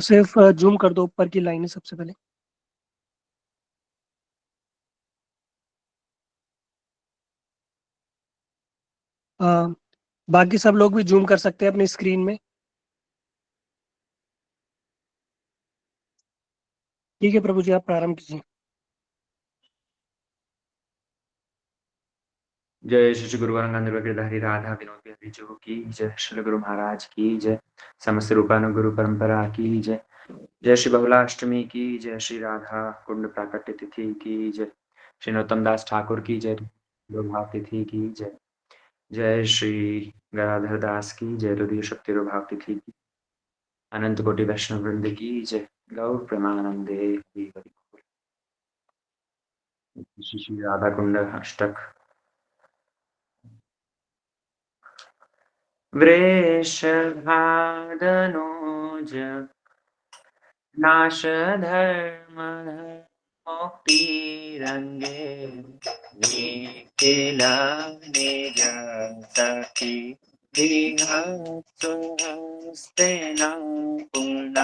सिर्फ जूम कर दो ऊपर की लाइन है सबसे पहले। अ, बाकी सब लोग भी जूम कर सकते हैं अपनी स्क्रीन में। ठीक है प्रभु जी, आप प्रारंभ कीजिए। जय श्री गुरु वरंगेंद्र गिरधारी राधा विनोद बिहारी जो की जय, श्री गुरु महाराज की जय, समस्त रूपानुगुरु परंपरा की जय, जय श्री बहुलाष्टमी की जय, श्री राधा कुंड प्राकट्य तिथि की जय, श्री नरोत्तम दास ठाकुर की जय, भाव तिथि की जय, जय श्री गदाधर दास की जय, हृदय शक्ति भाव तिथि की, अनंत कोटि वैष्णव वृंद की जय, गौर प्रेमानंदे हरि हरि बोल। श्री श्री राधा कुंड अष्टक। वृषभादनोज नाश धर्म मुक्तिरंगे निखिल निज सखी हस्तेन पूर्ण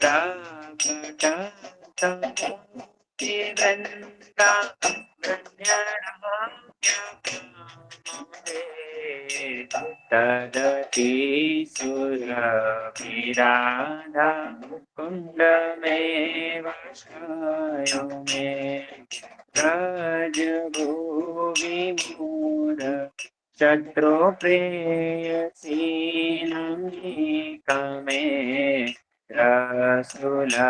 प्रकटता तदति सुरभिराधा कुंड में वसायो में ब्रज भूमि मूर शत्रु प्रेयसी नमिका में रसुलभम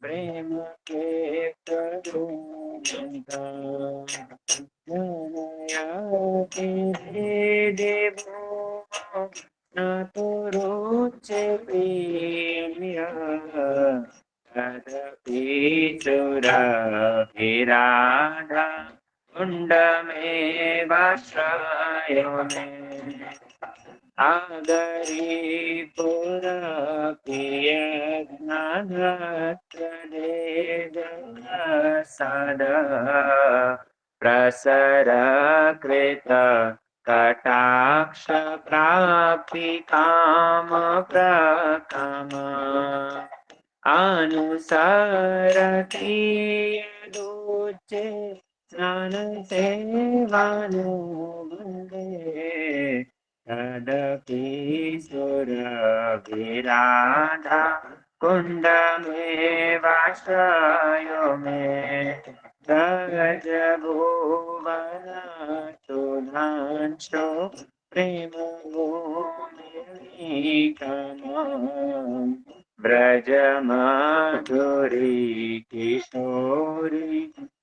प्रेम के करुणा देवो न तो रोचे प्रिया तदपि चुरभिराधा कुंड में वाश्रयो में आदरी पुरपिय सदा प्रसर कृत कटाक्ष प्राप्ति काम प्रकाम अनुसरति यदुच्चे स्नान सेवानु वन्दे तदपि सुरभिराधा कुंड में वाश्रयो में ब्रज भुवन सुधांशो प्रेम भूमिकम ब्रज माधुरी किशोरी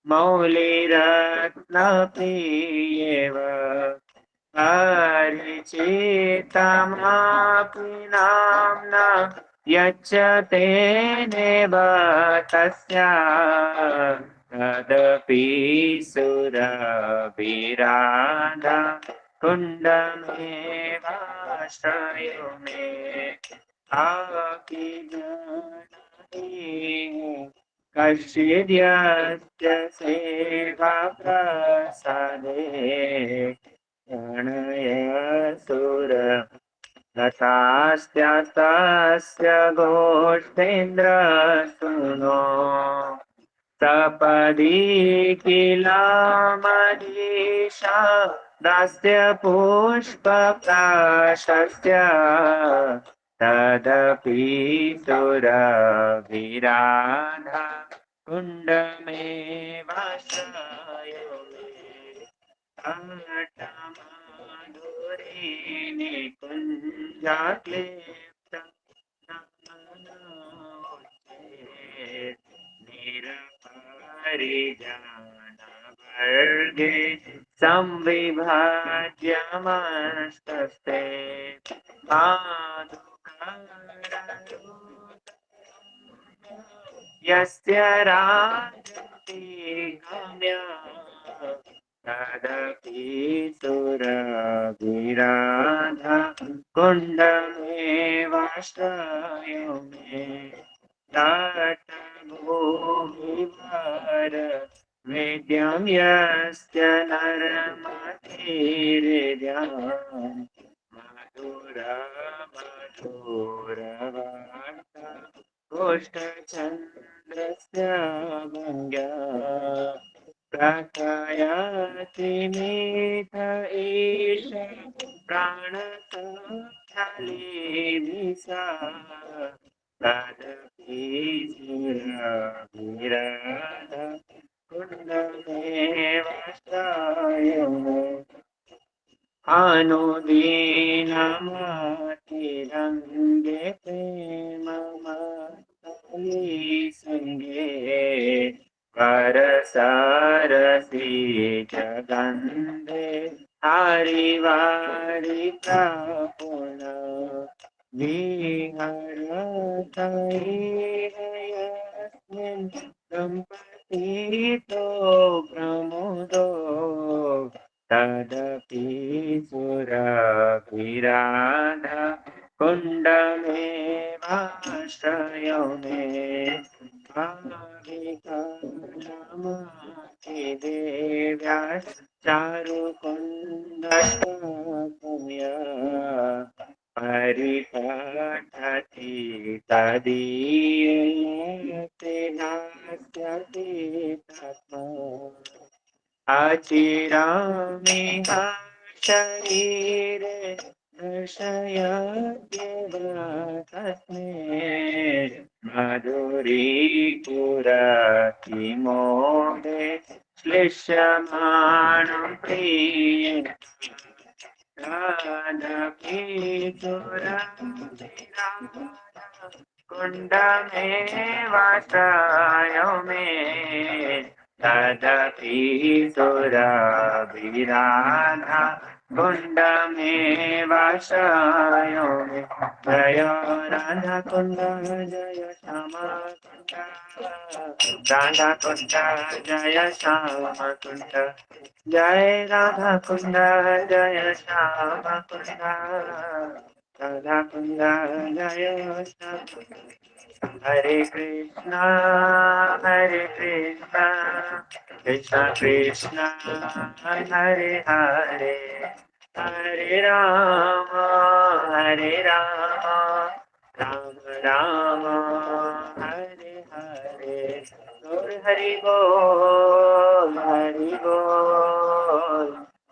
मौली रत्न प्रियव परिचितमापि नाम्ना यच्चते नेव तस्या तदपि सुरभिराधा कुण्डमेवाश्रयो मे कश्चिद्यस्य सेवा प्रसादे प्रणय सुर लतास्त्य गोष्ठेन्द्र सुनो सपदि किला मदीशा दास्य पुष्प प्राशस्य तदपि सुरभिराधा कुंड में वाश्रयो माधुरी निकुंजाक्लिप्त निरपरिजानवर्गे संविभाज्यमस्तस्ते यस्य राजति काम्या तदपि सुरभिराधा कुण्डमेवाश्रयो मे तटभूमिवर वेद्यं यस्य नरमतिहृद्यं मधुरवार्ता गोष्ठचन्द्रस्य भङ्ग्या प्रकायाति मीत ईश प्राणसख्यालेभिसा तदपि सुरभिराध कुण्डमेवाश्रयम् अनुदीनमतिरङ्गे प्रेममतली सङ्गे परसारसि जगन्धे हरिवारिका पुनः विहरतैर्यस्मिन् दम्पतितो प्रमुदो तदपि सुरभिराधा कुण्डमेवाश्रयो मे भाविकामति देव्या चारुकुण्डशकन्या परिपठति तदीयते नास्यति तस्मा अचिरामिह शरीरे दर्शयत्येव तस्मै मधुरीपुरतिमोदे श्लिष्यमाणं प्रियेण तदपि सुरभिराध कुण्डमेवाश्रयो मे तदपि सुरभिराधा कुण्डमेवाश्रयो मे जय राधा कुण्ड जय श्यामा कुण्ड राधा कुण्ड जय श्यामा कुण्ड जय राधा कुण्ड जय श्यामा कुण्ड राधा कुण्ड जय श्यामा हरे कृष्णा कृष्णा कृष्णा हरे हरे हरे राम राम राम हरे हरे गौर हरि बोल हरि बोल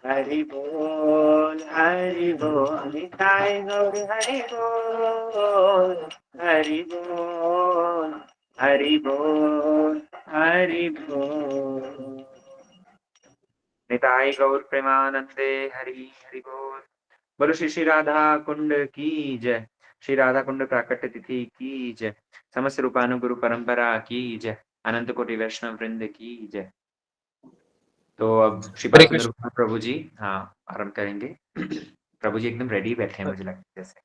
हरि बोल हरि बोल निताय गौर हरि बोल हरि बोल हरि बोल हरि बोल निताय गौर प्रेमानंदे हरि हरि बोल। बोलो श्री श्री राधा कुंड की जय। श्री राधा कुंड प्राकट्य तिथि की जय। समस्त रूपानुगुरु परंपरा की जय। अनंत कोटि वैष्णव वृंद की जय। तो अब श्रीपाद सुंदर कुमार प्रभु जी हाँ आरंभ करेंगे। प्रभु जी एकदम रेडी बैठे हैं मुझे लगता है जैसे।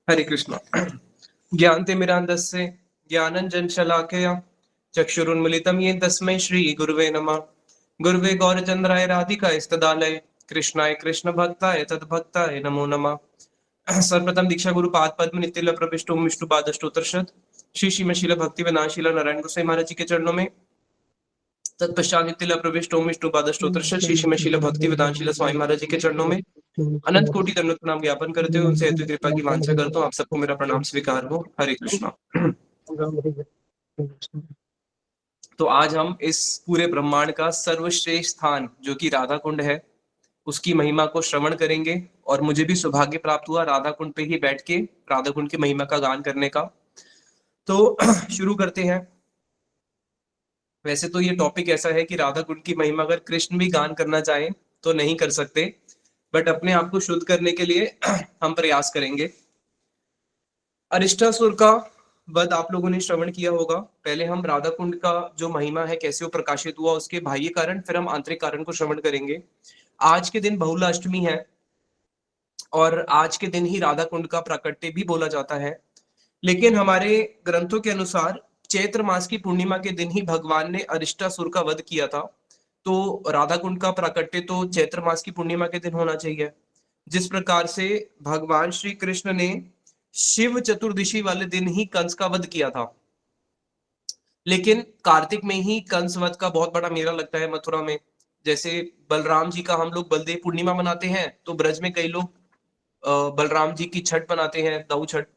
हरे कृष्णा। ज्ञानतिमिरान्धस्य ज्ञानञ्जनशलाकया चक्षुरुन्मिलितं येन तस्मै श्रीगुरुवे नमः। गुरुवे गौरचन्द्राय राधिकास्तदालये कृष्णाय कृष्णभक्ताय तद्भक्ताय नमो नमः। सर्वप्रथम दीक्षा गुरु पाद पद्म नित्य प्रविष्ट ओम विष्णु पादष्टोत्तरशत श्री श्रीमशील भक्ति विनाशील नारायण गोसाई महाराज जी के चरणों में। तत्पश्चात नित्य प्रविष्ट ओम विष्णु पादष्टोत्तरशत श्री श्रीमशील भक्ति विनाशील स्वामी महाराज जी के चरणों में अनंत कोटि दंडवत प्रणाम ज्ञापन करते हुए उनसे अति कृपा की वांछा करता हूँ। आप सबको मेरा प्रणाम स्वीकार हो। हरे कृष्णा। तो आज हम इस पूरे ब्रह्मांड का सर्वश्रेष्ठ स्थान जो कि राधा कुंड है उसकी महिमा को श्रवण करेंगे और मुझे भी सौभाग्य प्राप्त हुआ राधा कुंड पे ही बैठ के राधा कुंड की महिमा का गान करने का। तो शुरू करते हैं। वैसे तो ये टॉपिक ऐसा है कि राधा कुंड की महिमा अगर कृष्ण भी गान करना चाहें तो नहीं कर सकते, बट अपने आप को शुद्ध करने के लिए हम प्रयास करेंगे। अरिष्टासुर का वध आप लोगों ने श्रवण किया होगा। पहले हम राधा कुंड का जो महिमा है कैसे वो प्रकाशित हुआ उसके बाह्य कारण, फिर हम आंतरिक कारण को श्रवण करेंगे। आज के दिन बहुला अष्टमी है और आज के दिन ही राधा कुंड का प्राकट्य भी बोला जाता है, लेकिन हमारे ग्रंथों के अनुसार चैत्र मास की पूर्णिमा के दिन ही भगवान ने अरिष्टासुर का वध किया था। तो राधा कुंड का प्राकट्य तो चैत्र मास की पूर्णिमा के दिन होना चाहिए। जिस प्रकार से भगवान श्री कृष्ण ने शिव चतुर्दशी वाले दिन ही कंस का वध किया था, लेकिन कार्तिक में ही कंस वध का बहुत बड़ा मेला लगता है मथुरा में। जैसे बलराम जी का हम लोग बलदेव पूर्णिमा मनाते हैं, तो ब्रज में कई लोग बलराम जी की छठ बनाते हैं, दाऊ छठ,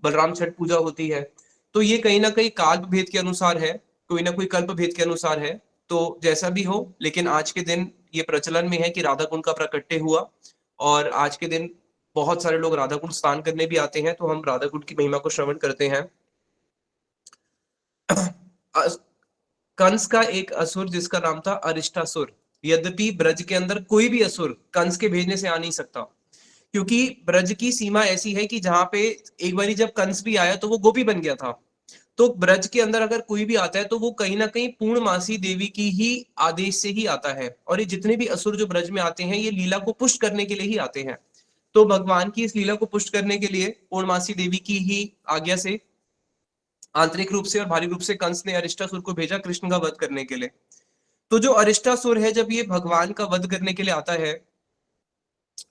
बलराम छठ पूजा होती है। तो ये कहीं ना कहीं काल भेद के अनुसार है, कोई ना कोई कल्प भेद के अनुसार है। तो जैसा भी हो, लेकिन आज के दिन ये प्रचलन में है कि राधा कुंड का प्राकट्य हुआ, और आज के दिन बहुत सारे लोग राधा कुंड स्नान करने भी आते हैं। तो हम राधा कुंड की महिमा को श्रवण करते हैं। कंस का एक असुर जिसका नाम था अरिष्टासुर, यद्यपि ब्रज के अंदर कोई भी असुर कंस के भेजने से आ नहीं सकता, क्योंकि ब्रज की सीमा ऐसी है कि जहां पे एक बारी जब कंस भी आया तो वो गोपी बन गया था। तो ब्रज के अंदर अगर कोई भी आता है तो वो कहीं ना कहीं पूर्णमासी देवी की ही आदेश से ही आता है। और ये जितने भी असुर जो ब्रज में आते हैं, ये लीला को पुष्ट करने के लिए ही आते हैं। तो भगवान की इस लीला को पुष्ट करने के लिए पूर्णमासी देवी की ही आज्ञा से आंतरिक रूप से और बाहरी रूप से कंस ने अरिष्टासुर को भेजा कृष्ण का वध करने के लिए। तो जो अरिष्टासुर है, जब ये भगवान का वध करने के लिए आता है,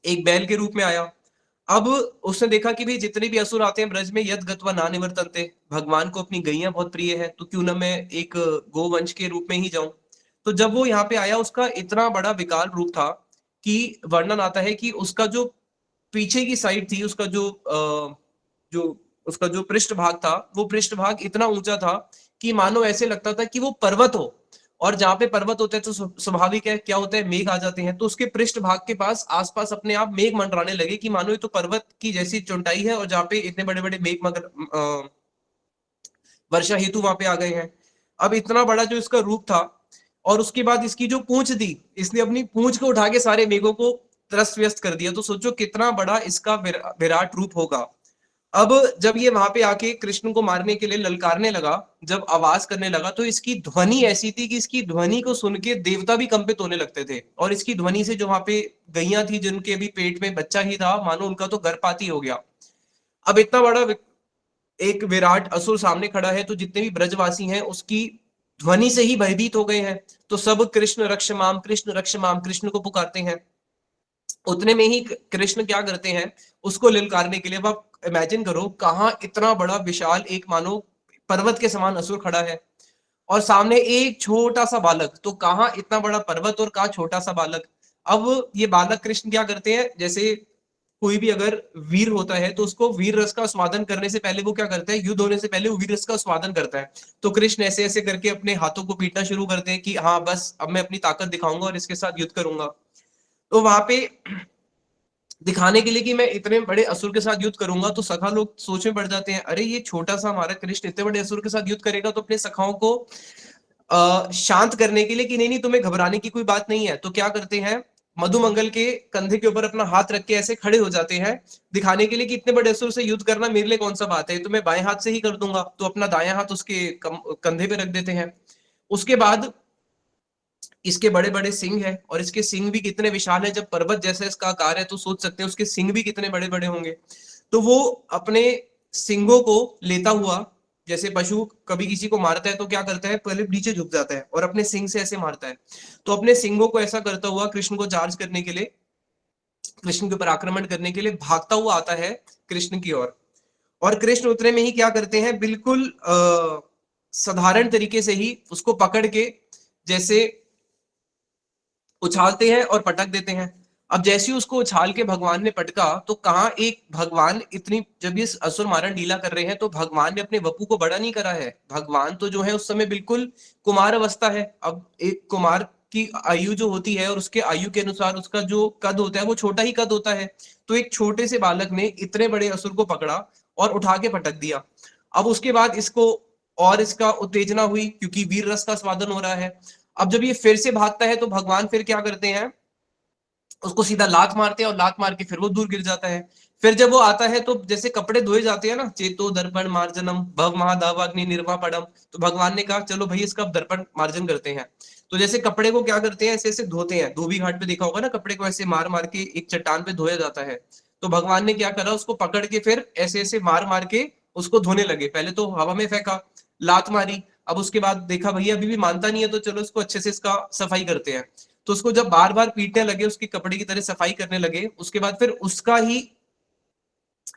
एक बैल के रूप में आया। अब उसने देखा कि भाई जितने भी असुर आते हैं ब्रज में, यद गत्वा ना निवर्तन्ते, भगवान को अपनी गैया बहुत प्रिय है, तो क्यों ना मैं एक गोवंश के रूप में ही जाऊं। तो जब वो यहाँ पे आया, उसका इतना बड़ा विकार रूप था कि वर्णन आता है कि उसका जो पीछे की साइड थी, उसका जो पृष्ठभाग था, वो पृष्ठभाग इतना ऊंचा था कि मानो ऐसे लगता था कि वो पर्वत हो। और जहां पे पर्वत होते हैं तो स्वाभाविक है क्या होता है, मेघ आ जाते हैं। तो उसके पृष्ठभाग के पास आसपास अपने आप मेघ मंडराने लगे कि मानो ये तो पर्वत की जैसी चौड़ाई है, और जहाँ पे इतने बड़े बड़े मेघ मगर वर्षा हेतु वहां पे आ गए हैं। अब इतना बड़ा जो इसका रूप था, और उसके बाद इसकी जो पूंछ दी, इसने अपनी पूंछ को उठा के सारे मेघों को त्रस्त व्यस्त कर दिया। तो सोचो कितना बड़ा इसका विराट रूप होगा। अब जब ये वहां पे आके कृष्ण को मारने के लिए ललकारने लगा, जब आवाज करने लगा, तो इसकी ध्वनि ऐसी थी कि इसकी ध्वनि को सुन के देवता भी कंपित होने लगते थे। और इसकी ध्वनि से जो वहां पे गैया थी, जिनके भी पेट में बच्चा ही था, मानो उनका तो गर्भपाती हो गया। अब इतना बड़ा एक विराट असुर सामने खड़ा है, तो जितने भी ब्रजवासी हैं उसकी ध्वनि से ही भयभीत हो गए हैं। तो सब कृष्ण रक्ष माम, कृष्ण रक्ष माम, कृष्ण को पुकारते हैं। उतने में ही कृष्ण क्या करते हैं, उसको ललकारने के लिए, अब आप इमेजिन करो कहाँ इतना बड़ा विशाल एक मानो पर्वत के समान असुर खड़ा है, और सामने एक छोटा सा बालक। तो कहाँ इतना बड़ा पर्वत और कहाँ छोटा सा बालक। अब ये बालक कृष्ण क्या करते हैं, जैसे कोई भी अगर वीर होता है तो उसको वीर रस का स्वादन करने से पहले वो क्या करता है, युद्ध होने से पहले वो वीर रस का स्वादन करता है। तो कृष्ण ऐसे ऐसे करके अपने हाथों को पीटना शुरू करते हैं कि हाँ बस अब मैं अपनी ताकत दिखाऊंगा और इसके साथ युद्ध करूंगा। तो वहां पे दिखाने के लिए कि मैं इतने बड़े असुर के साथ युद्ध करूंगा, तो सखा लोग सोच में पड़ जाते हैं, अरे ये छोटा सा हमारा कृष्ण इतने बड़े असुर के साथ युद्ध करेगा। तो अपने सखाओं को शांत करने के लिए कि नहीं नहीं तुम्हें घबराने की कोई बात नहीं है, तो क्या करते हैं, मधुमंगल के कंधे के ऊपर अपना हाथ रख के ऐसे खड़े हो जाते हैं, दिखाने के लिए कि इतने बड़े असुर से युद्ध करना मेरे लिए कौन सा बात है, तो मैं बाएं हाथ से ही कर दूंगा। तो अपना दायां हाथ उसके कंधे पे रख देते हैं। उसके बाद इसके बड़े बड़े सिंग है, और इसके सिंग भी कितने विशाल है, जब पर्वत जैसा इसका आकार है तो सोच सकते हैं उसके सिंग भी कितने बड़े बड़े होंगे। तो वो अपने सिंगों को लेता हुआ, जैसे पशु कभी किसी को मारता है तो क्या करता है, पहले नीचे झुक जाता है और अपने सिंग से ऐसे मारता है। तो अपने सिंगों को ऐसा करता हुआ कृष्ण को चार्ज करने के लिए, कृष्ण के ऊपर आक्रमण करने के लिए भागता हुआ आता है कृष्ण की ओर। और कृष्ण उतने में ही क्या करते हैं, बिल्कुल साधारण तरीके से ही उसको पकड़ के जैसे उछालते हैं और पटक देते हैं। अब जैसे ही उसको उछाल के भगवान ने पटका, तो कहा एक भगवान इतनी, जब ये असुर मारण लीला कर रहे हैं तो भगवान ने अपने वपु को बड़ा नहीं करा है। भगवान तो जो है उस समय बिल्कुल कुमार अवस्था है। अब एक कुमार की आयु जो होती है और उसके आयु के अनुसार उसका जो कद होता है वो छोटा ही कद होता है। तो एक छोटे से बालक ने इतने बड़े असुर को पकड़ा और उठा के पटक दिया। अब उसके बाद इसको और इसका उत्तेजना हुई क्योंकि वीर रस का स्वादन हो रहा है। अब जब ये फिर से भागता है तो भगवान फिर क्या करते हैं, उसको सीधा लात मारते हैं और लात मार के फिर वो दूर गिर जाता है। फिर जब वो आता है तो जैसे कपड़े धोए जाते हैं ना, चेतो दर्पण मार्जनम भव महादावाग्नि निर्वापणम, तो भगवान ने कहा चलो भाई इसका दर्पण मार्जन करते हैं। तो जैसे कपड़े को क्या करते हैं, ऐसे ऐसे धोते हैं, धोबी घाट पे देखा होगा ना, कपड़े को ऐसे मार मार के एक चट्टान पे धोया जाता है। तो भगवान ने क्या करा, उसको पकड़ के फिर ऐसे ऐसे मार मार के उसको धोने लगे। पहले तो हवा में फेंका, लात मारी, अब उसके बाद देखा भैया अभी भी मानता नहीं है तो चलो इसको अच्छे से इसका सफाई करते हैं। तो उसको जब बार बार पीटने लगे, उसके कपड़े की तरह सफाई करने लगे, उसके बाद फिर उसका ही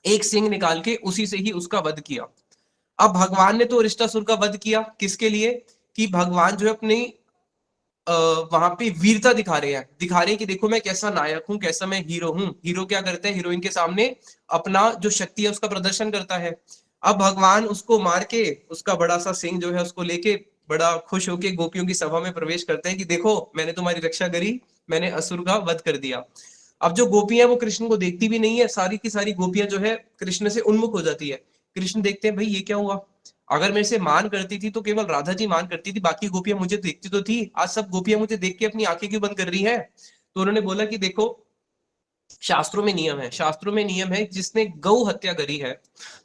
एक सिंग निकाल के उसी से ही उसका वध किया। अब भगवान ने तो अरिष्टासुर का वध किया किसके लिए, कि भगवान जो है अपनी वहां पे वीरता दिखा रहे हैं कि देखो मैं कैसा नायक हूं, कैसा मैं हीरो हूं। हीरो क्या करते हैं, हीरोइन के सामने अपना जो शक्ति है उसका प्रदर्शन करता है। अब भगवान उसको मार के, उसका बड़ा सा सिंह जो है उसको लेके बड़ा खुश होके गोपियों की सभा में प्रवेश करते हैं कि देखो मैंने तुम्हारी रक्षा करी, मैंने असुर का वध कर दिया। अब जो गोपियां वो कृष्ण को देखती भी नहीं है, सारी की सारी गोपियां जो है कृष्ण से उन्मुख हो जाती है। कृष्ण देखते हैं भाई ये क्या हुआ, अगर मेरे से मान करती थी तो केवल राधा जी मान करती थी, बाकी गोपियां मुझे देखती तो थी, आज सब गोपियां मुझे देख के अपनी आंखें क्यों बंद कर रही है। तो उन्होंने बोला कि देखो शास्त्रों में नियम है, शास्त्रों में नियम है, जिसने गौ हत्या करी है,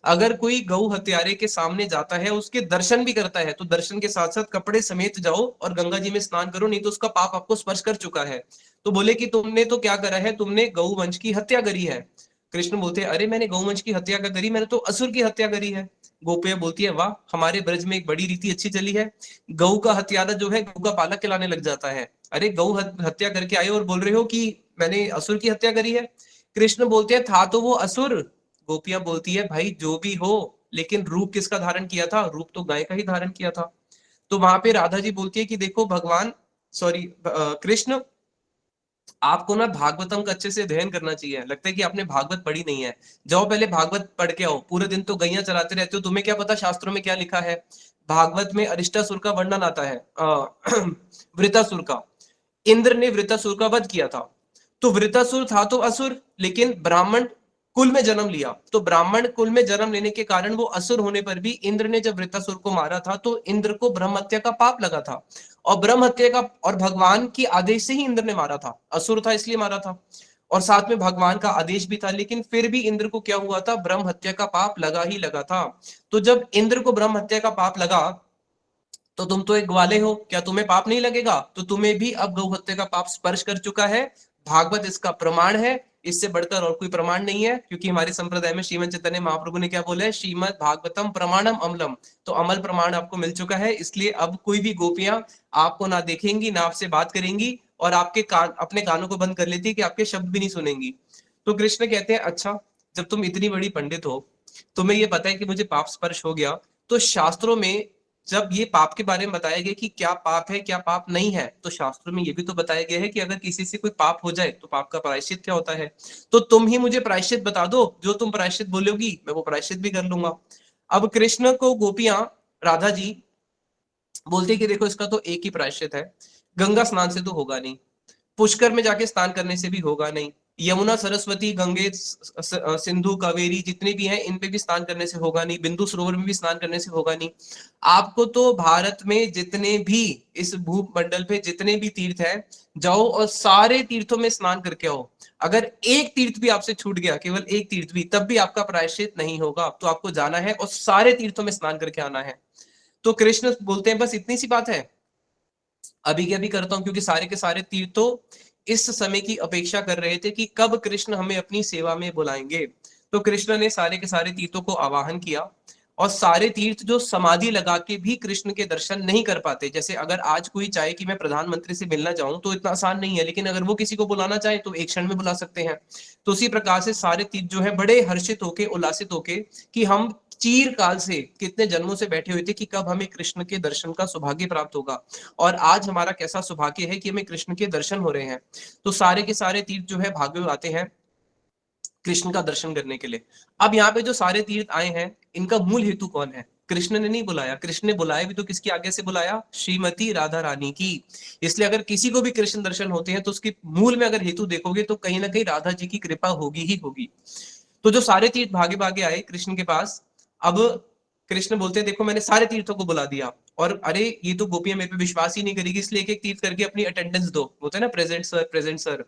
अगर कोई गौ हत्यारे के सामने जाता है उसके दर्शन भी करता है तो दर्शन के साथ साथ कपड़े समेत जाओ और गंगा जी में स्नान करो, नहीं तो उसका पाप आपको स्पर्श कर चुका है। तो बोले कि तुमने तो क्या करा है, तुमने गौ वंश की हत्या करी है। कृष्ण बोलते हैं अरे मैंने गौ वंश की हत्या क्या करी, मैंने तो असुर की हत्या करी है। गोपियां बोलती है वाह, हमारे ब्रज में एक बड़ी रीति अच्छी चली है, गौ का हत्यारा जो है गौ का पालक खिलाने लग जाता है। अरे गौ हत्या करके आए और बोल रहे हो कि मैंने असुर की हत्या करी है। कृष्ण बोलते हैं था तो वो असुर। गोपियां बोलती है भाई जो भी हो, लेकिन रूप किसका धारण किया था, रूप तो गाय का ही धारण किया था। तो वहां पे राधा जी बोलती है कि देखो भगवान, सॉरी कृष्ण, आपको ना भागवतम का अच्छे से अध्ययन करना चाहिए, लगता है कि आपने भागवत पढ़ी नहीं है। जाओ पहले भागवत पढ़ के आओ, पूरे दिन तो गैया चराते रहते हो, तुम्हें क्या पता शास्त्रों में क्या लिखा है। भागवत में अरिष्टासुर का वर्णन आता है, वृतासुर का। इंद्र ने वृतासुर का वध किया था। तो वृतासुर था तो असुर, लेकिन ब्राह्मण कुल में जन्म लिया, तो ब्राह्मण कुल में जन्म लेने के कारण वो असुर होने पर भी इंद्र ने जब वृतासुर को मारा था तो इंद्र को ब्रह्म हत्या का पाप लगा था। और ब्रह्म हत्या का, और भगवान की आदेश से ही इंद्र ने मारा था, असुर था इसलिए मारा था, और साथ में भगवान का आदेश भी था, लेकिन फिर भी इंद्र को क्या हुआ था, ब्रह्म हत्या का पाप लगा ही लगा था। तो जब इंद्र को ब्रह्म हत्या का पाप लगा तो तुम तो एक ग्वाले हो, क्या तुम्हें पाप नहीं लगेगा, तो तुम्हें भी अब गौ हत्या का पाप स्पर्श कर चुका है। भागवत इसका प्रमाण है, इससे बढ़कर और कोई प्रमाण नहीं है, क्योंकि हमारे संप्रदाय में श्रीमद चैतन्य महाप्रभु ने क्या बोला है, श्रीमद भागवतम प्रमाणम अमलम। तो अमल प्रमाण आपको मिल चुका है, इसलिए अब कोई भी गोपियां आपको ना देखेंगी ना आपसे बात करेंगी, और आपके कान, अपने कानों को बंद कर लेती है कि आपके शब्द भी नहीं सुनेंगी। तो कृष्ण कहते हैं अच्छा, जब तुम इतनी बड़ी पंडित हो, तुम्हें ये पता है कि मुझे पाप स्पर्श हो गया, तो शास्त्रों में जब ये पाप के बारे में बताया गया कि क्या पाप है क्या पाप नहीं है, तो शास्त्रों में ये भी तो बताया गया है कि अगर किसी से कोई पाप हो जाए तो पाप का प्रायश्चित क्या होता है। तो तुम ही मुझे प्रायश्चित बता दो, जो तुम प्रायश्चित बोलोगी मैं वो प्रायश्चित भी कर लूंगा। अब कृष्ण को गोपियां, राधा जी बोलते कि देखो इसका तो एक ही प्रायश्चित है, गंगा स्नान से तो होगा नहीं, पुष्कर में जाके स्नान करने से भी होगा नहीं, यमुना सरस्वती गंगे सिंधु कावेरी जितने भी हैं इन पे भी स्नान करने से होगा नहीं, बिंदु सरोवर में भी स्नान करने से होगा नहीं। आपको तो भारत में जितने भी, इस भूमंडल पे जितने भी तीर्थ हैं, जाओ और सारे तीर्थों में स्नान करके आओ। अगर एक तीर्थ भी आपसे छूट गया, केवल एक तीर्थ भी, तब भी आपका प्रायश्चित नहीं होगा। तो आपको जाना है और सारे तीर्थों में स्नान करके आना है। तो कृष्ण बोलते हैं बस इतनी सी बात है, अभी क्या भी करता हूं, क्योंकि सारे के सारे तीर्थों इस समय की अपेक्षा कर रहे थे कि कब कृष्ण हमें अपनी सेवा में बुलाएंगे। तो कृष्ण ने सारे के सारे तीर्थों को आवाहन किया, और सारे तीर्थ जो समाधि लगा के भी कृष्ण के दर्शन नहीं कर पाते, जैसे अगर आज कोई चाहे कि मैं प्रधानमंत्री से मिलना चाहूं तो इतना आसान नहीं है, लेकिन अगर वो किसी को बुलाना चाहे तो एक क्षण में बुला सकते हैं। तो उसी प्रकार से सारे तीर्थ जो है बड़े हर्षित होके, उल्लासित होके, कि हम चीर काल से, कितने जन्मों से बैठे हुए थे कि कब हमें कृष्ण के दर्शन का सौभाग्य प्राप्त होगा, और आज हमारा कैसा सौभाग्य है कि हमें कृष्ण के दर्शन हो रहे हैं। तो सारे के सारे तीर्थ जो है भागे आते हैं कृष्ण का दर्शन करने के लिए। अब यहाँ पे जो सारे तीर्थ आए हैं, इनका मूल हेतु कौन है, कृष्ण ने नहीं बुलाया, कृष्ण ने बुलाया भी तो किसकी आज्ञा से बुलाया, श्रीमती राधा रानी की। इसलिए अगर किसी को भी कृष्ण दर्शन होते हैं तो उसके मूल में अगर हेतु देखोगे तो कहीं ना कहीं राधा जी की कृपा होगी ही होगी। तो जो सारे तीर्थ भागे भागे आए कृष्ण के पास, अब कृष्ण बोलते हैं देखो मैंने सारे तीर्थों को बुला दिया, और अरे ये तो गोपियां मेरे पे विश्वास ही नहीं करेगी, इसलिए एक एक तीर्थ करके अपनी अटेंडेंस दो, होता है ना प्रेजेंट सर प्रेजेंट सर।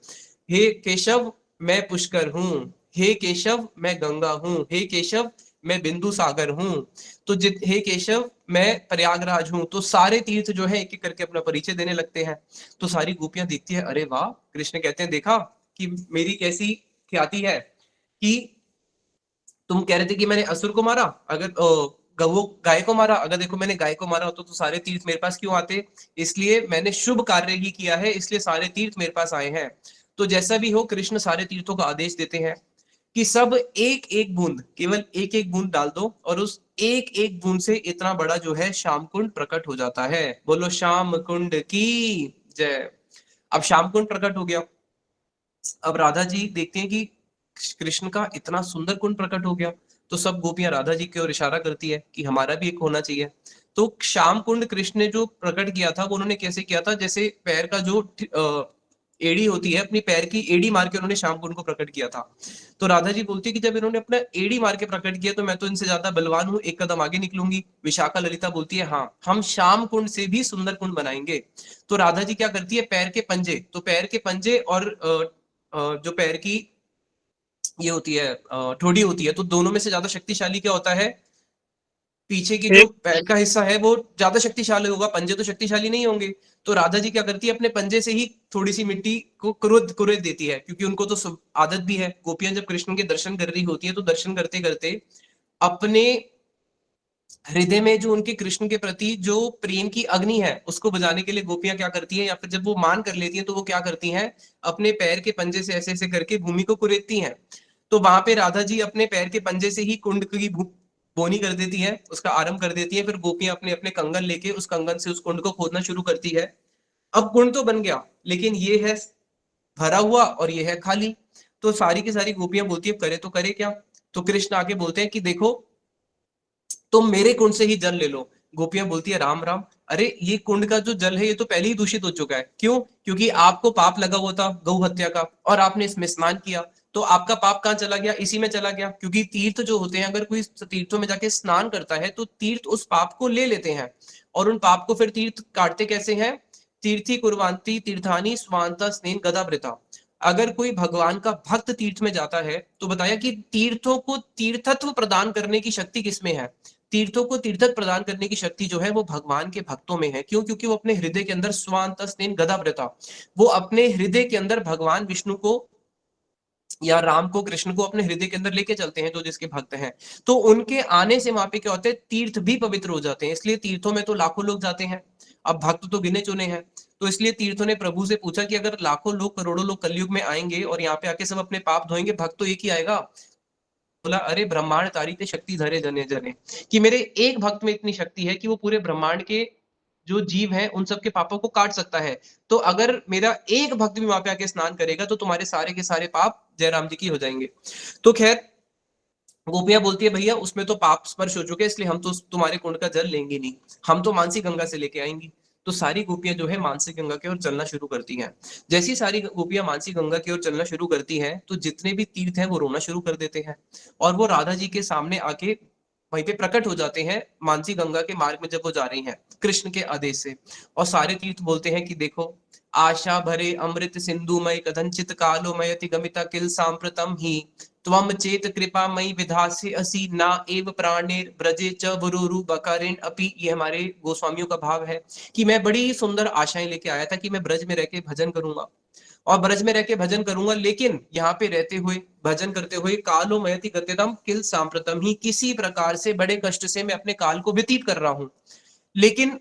हे केशव मैं पुष्कर हूँ, हे केशव मैं गंगा हूँ, हे केशव मैं बिंदु सागर हूँ, तो हे केशव मैं प्रयागराज हूँ। तो सारे तीर्थ जो है एक एक करके अपना परिचय देने लगते हैं। तो सारी गोपियां देखती है, अरे वाह, कृष्ण कहते हैं देखा कि मेरी कैसी ख्याति है, कि तुम कह रहे थे कि मैंने असुर को मारा, अगर गौ गाय को मारा, अगर देखो मैंने गाय को मारा होता तो सारे तीर्थ मेरे पास क्यों आते, इसलिए मैंने शुभ कार्य ही किया है, इसलिए सारे तीर्थ मेरे पास आए हैं। तो जैसा भी हो कृष्ण सारे तीर्थों का आदेश देते हैं कि सब एक एक बूंद, केवल एक एक बूंद डाल दो, और उस एक एक बूंद से इतना बड़ा जो है श्याम कुंड प्रकट हो जाता है। बोलो श्याम कुंड की जय। अब श्याम कुंड प्रकट हो गया। अब राधा जी देखते हैं कि कृष्ण का इतना सुंदर कुंड प्रकट हो गया, तो सब गोपियां राधा जी की ओर इशारा करती है कि हमारा भी एक होना चाहिए। तो श्याम कुंड कृष्ण ने जो प्रकट किया था वो उन्होंने कैसे किया था, जैसे पैर का जो एड़ी होती है, अपनी पैर की एड़ी मार के उन्होंने श्याम कुंड को प्रकट किया था। तो राधा जी बोलती है कि जब इन्होंने अपना एड़ी मार के प्रकट किया तो मैं तो इनसे ज्यादा बलवान हूं, एक कदम आगे निकलूंगी। विशाखा ललिता बोलती है हाँ, हम श्याम कुंड से भी सुंदर कुंड बनाएंगे। तो राधा जी क्या करती है, पैर के पंजे, तो पैर के पंजे और जो पैर की ये होती है ठोड़ी होती है, तो दोनों में से ज्यादा शक्तिशाली क्या होता है, पीछे की जो पैर का हिस्सा है वो ज्यादा शक्तिशाली होगा, पंजे तो शक्तिशाली नहीं होंगे। तो राधा जी क्या करती है, अपने पंजे से ही थोड़ी सी मिट्टी को कुरेद देती है, क्योंकि उनको तो आदत भी है। गोपियां जब कृष्ण के दर्शन कर रही होती है तो दर्शन करते करते अपने हृदय में जो उनके कृष्ण के प्रति जो प्रेम की अग्नि है उसको बुझाने के लिए गोपियां क्या करती हैं, या फिर जब वो मान कर लेती हैं तो वो क्या करती हैं, अपने पैर के पंजे से ऐसे ऐसे करके भूमि को कुरेदती हैं। तो वहां पे राधा जी अपने पैर के पंजे से ही कुंड की बोनी कर देती है, उसका आरंभ कर देती है। फिर गोपियां अपने अपने कंगन लेके उस कंगन से उस कुंड को खोदना शुरू करती है। अब कुंड तो बन गया, लेकिन ये है भरा हुआ और ये है खाली। तो सारी की सारी गोपियां बोलती है करे तो करे क्या। तो कृष्ण आके बोलते हैं कि देखो तुम मेरे कुंड से ही जल ले लो। गोपियां बोलती है राम राम, अरे ये कुंड का जो जल है ये तो पहले ही दूषित हो चुका है। क्यों? क्योंकि आपको पाप लगा हुआ था गौ हत्या का और आपने इसमें स्नान किया, तो आपका पाप कहाँ चला गया, इसी में चला गया। क्योंकि तीर्थ जो होते हैं, अगर कोई तीर्थों में जाके स्नान करता है तो तीर्थ उस पाप को ले लेते हैं, और उन पाप को फिर तीर्थ काटते कैसे हैं, तीर्थी कुर्वांती तीर्थानी स्वांता स्नेन गदावृता। अगर कोई भगवान का भक्त तीर्थ में जाता है तो बताया कि तीर्थों को तीर्थत्व प्रदान करने की शक्ति किसमें है, तीर्थों को तीर्थत्व प्रदान करने की शक्ति जो है वो भगवान के भक्तों में है। क्यों? क्योंकि वो अपने हृदय के अंदर स्वांत स्नेन गदाव्रता, वो अपने हृदय के अंदर भगवान विष्णु को या राम को, कृष्ण को अपने हृदय के अंदर लेके चलते हैं जो जिसके भक्त हैं। तो उनके आने से वहां पे क्या होता है, तीर्थ भी पवित्र हो जाते हैं। इसलिए तीर्थों में तो लाखों लोग जाते हैं, अब भक्त तो गिने चुने हैं। तो इसलिए तीर्थों ने प्रभु से पूछा कि अगर लाखों लोग करोड़ों लोग कलयुग में आएंगे और यहाँ पे आके सब अपने पाप धोएंगे, भक्त तो एक ही आएगा। बोला अरे ब्रह्मांड तारीते शक्ति धरे जने जने, कि मेरे एक भक्त में इतनी शक्ति है कि वो पूरे ब्रह्मांड के जो जीव हैं उन सबके पापों को काट सकता है। तो अगर मेरा एक भक्त भी वहां पे आके स्नान करेगा तो तुम्हारे सारे के सारे पाप जयराम जी की हो जाएंगे। तो खैर गोपियां बोलती है भैया उसमें तो पाप स्पर्श हो चुके, इसलिए हम तो तुम्हारे कुंड का जल लेंगे नहीं, हम तो मानसी गंगा से लेके आएंगी। तो सारी गोपियां जो है मानसी गंगा की ओर चलना शुरू करती हैं। जैसी सारी गोपियां मानसी गंगा की ओर चलना शुरू करती हैं तो जितने भी तीर्थ हैं वो रोना शुरू कर देते हैं, और वो राधा जी के सामने आके वहीं पे प्रकट हो जाते हैं मानसी गंगा के मार्ग में जब वो जा रही हैं कृष्ण के आदेश से। और सारे तीर्थ बोलते हैं कि देखो आशा भरे अमृत सिंधुमय कथंचित कालो मयति गमिता किल सांप्रतम ही त्वम चेत कृपा मई विधास्य असी ना एव प्राणेर ब्रजे च वरुरु बकारेण अपि। ये हमारे गोस्वामियों का भाव है कि मैं बड़ी सुंदर आशाएं लेके आया था कि मैं ब्रज में रह के भजन करूंगा और ब्रज में रह के भजन करूंगा, लेकिन यहाँ पे रहते हुए भजन करते हुए कालो मयति गत्यतम किल सांप्रतम ही, किसी प्रकार से बड़े कष्ट से मैं अपने काल को व्यतीत कर रहा हूं। लेकिन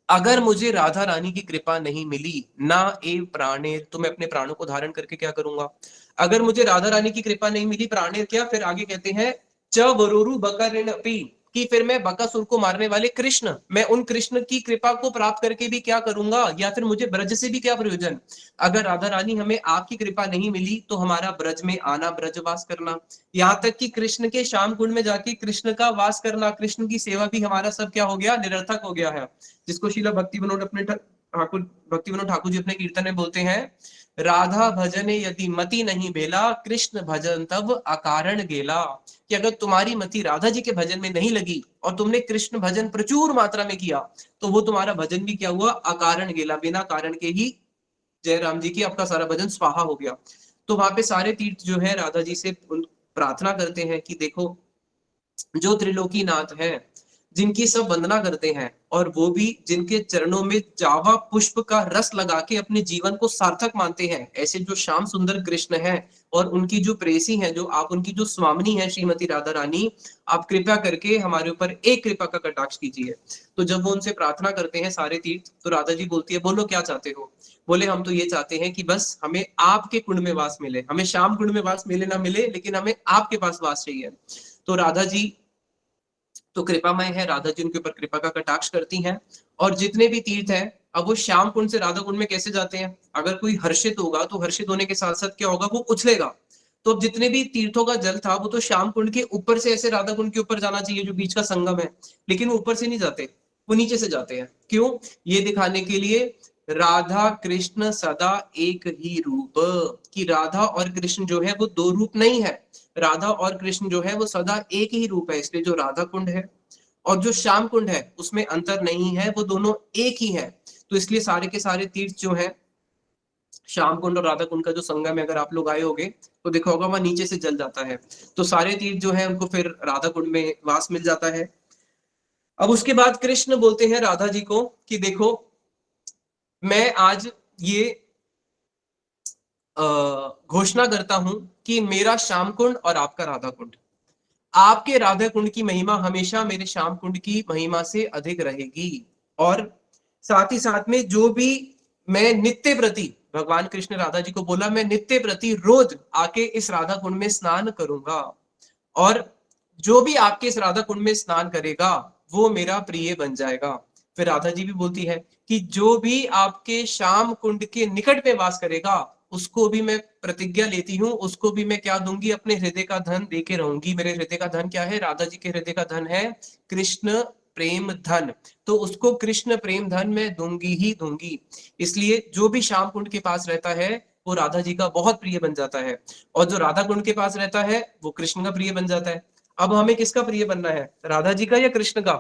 अगर मुझे राधा रानी की कृपा नहीं मिली ना एव प्राणेर, तो मैं अपने प्राणों को धारण करके क्या करूंगा। अगर मुझे राधा रानी की कृपा नहीं मिली, प्राणेर क्या, फिर आगे कहते हैं च वरुरु बकारेण अपि, कि फिर मैं बकासुर को मारने वाले कृष्ण, मैं उन कृष्ण की कृपा को प्राप्त करके भी क्या करूंगा, या फिर मुझे ब्रज से भी क्या प्रयोजन। अगर राधा रानी हमें आपकी कृपा नहीं मिली तो हमारा ब्रज में आना, ब्रजवास करना, यहाँ तक कि कृष्ण के श्याम कुंड में जाके कृष्ण का वास करना, कृष्ण की सेवा भी हमारा सब क्या हो गया, निरर्थक हो गया है। जिसको शीला भक्ति विनोद अपने ठाकुर भक्ति विनोद ठाकुर जी अपने कीर्तन में बोलते हैं, राधा भजने यदि मति नहीं बेला कृष्ण भजन तब अकारण गेला, कि अगर तुम्हारी मति राधा जी के भजन में नहीं लगी और तुमने कृष्ण भजन प्रचुर मात्रा में किया तो वो तुम्हारा भजन भी क्या हुआ, अकारण गेला, बिना कारण के ही जयराम जी की आपका सारा भजन स्वाहा हो गया। तो वहां पे सारे तीर्थ जो है राधा जी से प्रार्थना करते हैं कि देखो जो त्रिलोकी नाथ है जिनकी सब वंदना करते हैं, और वो भी जिनके चरणों में जावा पुष्प का रस लगा के अपने जीवन को सार्थक मानते हैं, ऐसे जो श्याम सुंदर कृष्ण हैं और उनकी जो प्रेसी हैं, जो आप उनकी जो स्वामिनी है श्रीमती राधा रानी, आप कृपया करके हमारे ऊपर एक कृपा का कटाक्ष कीजिए। तो जब वो उनसे प्रार्थना करते हैं सारे तीर्थ, तो राधा जी बोलती है बोलो क्या चाहते हो। बोले हम तो ये चाहते हैं कि बस हमें आपके कुंड में वास मिले, हमें श्याम कुंड में वास मिले ना मिले, लेकिन हमें आपके पास वास चाहिए। तो राधा जी तो कृपामय है, राधा जी उनके ऊपर कृपा का कटाक्ष करती हैं, और जितने भी तीर्थ हैं अब वो श्याम कुंड से राधा कुंड में कैसे जाते हैं? अगर कोई हर्षित होगा तो हर्षित होने के साथ साथ क्या होगा, वो उछलेगा। तो अब जितने भी तीर्थों का जल था वो तो श्याम कुंड के ऊपर से ऐसे राधा कुंड के ऊपर जाना चाहिए जो बीच का संगम है, लेकिन वो ऊपर से नहीं जाते, वो नीचे से जाते हैं। क्यों? ये दिखाने के लिए राधा कृष्ण सदा एक ही रूप, कि राधा और कृष्ण जो है वो दो रूप नहीं है, राधा और कृष्ण जो है वो सदा एक ही रूप है। इसलिए जो राधा कुंड है और जो श्याम कुंड है उसमें अंतर नहीं है, वो दोनों एक ही है। तो इसलिए सारे के सारे तीर्थ जो है, श्याम कुंड और राधा कुंड का जो संगम है, अगर आप लोग आए होगे तो देखा होगा वहां नीचे से जल जाता है। तो सारे तीर्थ जो है उनको फिर राधा कुंड में वास मिल जाता है। अब उसके बाद कृष्ण बोलते हैं राधा जी को कि देखो, मैं आज ये घोषणा करता हूं कि मेरा श्याम कुंड और आपका राधा कुंड, आपके राधा कुंड की महिमा हमेशा मेरे श्याम कुंड की महिमा से अधिक रहेगी। और साथ ही साथ में जो भी मैं नित्य प्रति, भगवान कृष्ण राधा जी को बोला, मैं नित्य प्रति रोज आके इस राधा कुंड में स्नान करूंगा, और जो भी आपके इस राधा कुंड में स्नान करेगा वो मेरा प्रिय बन जाएगा। फिर राधा जी भी बोलती है कि जो भी आपके श्याम कुंड के निकट में वास करेगा उसको भी मैं प्रतिज्ञा लेती हूँ, उसको भी मैं क्या दूंगी, अपने हृदय का धन देके रहूंगी। मेरे हृदय का धन क्या है? राधा जी के हृदय का धन है कृष्ण प्रेम धन, तो उसको कृष्ण प्रेम धन मैं दूंगी ही दूंगी। इसलिए जो भी श्याम कुंड के पास रहता है वो राधा जी का बहुत प्रिय बन जाता है, और जो राधा कुंड के पास रहता है वो कृष्ण का प्रिय बन जाता है। अब हमें किसका प्रिय बनना है, राधा जी का या कृष्ण का?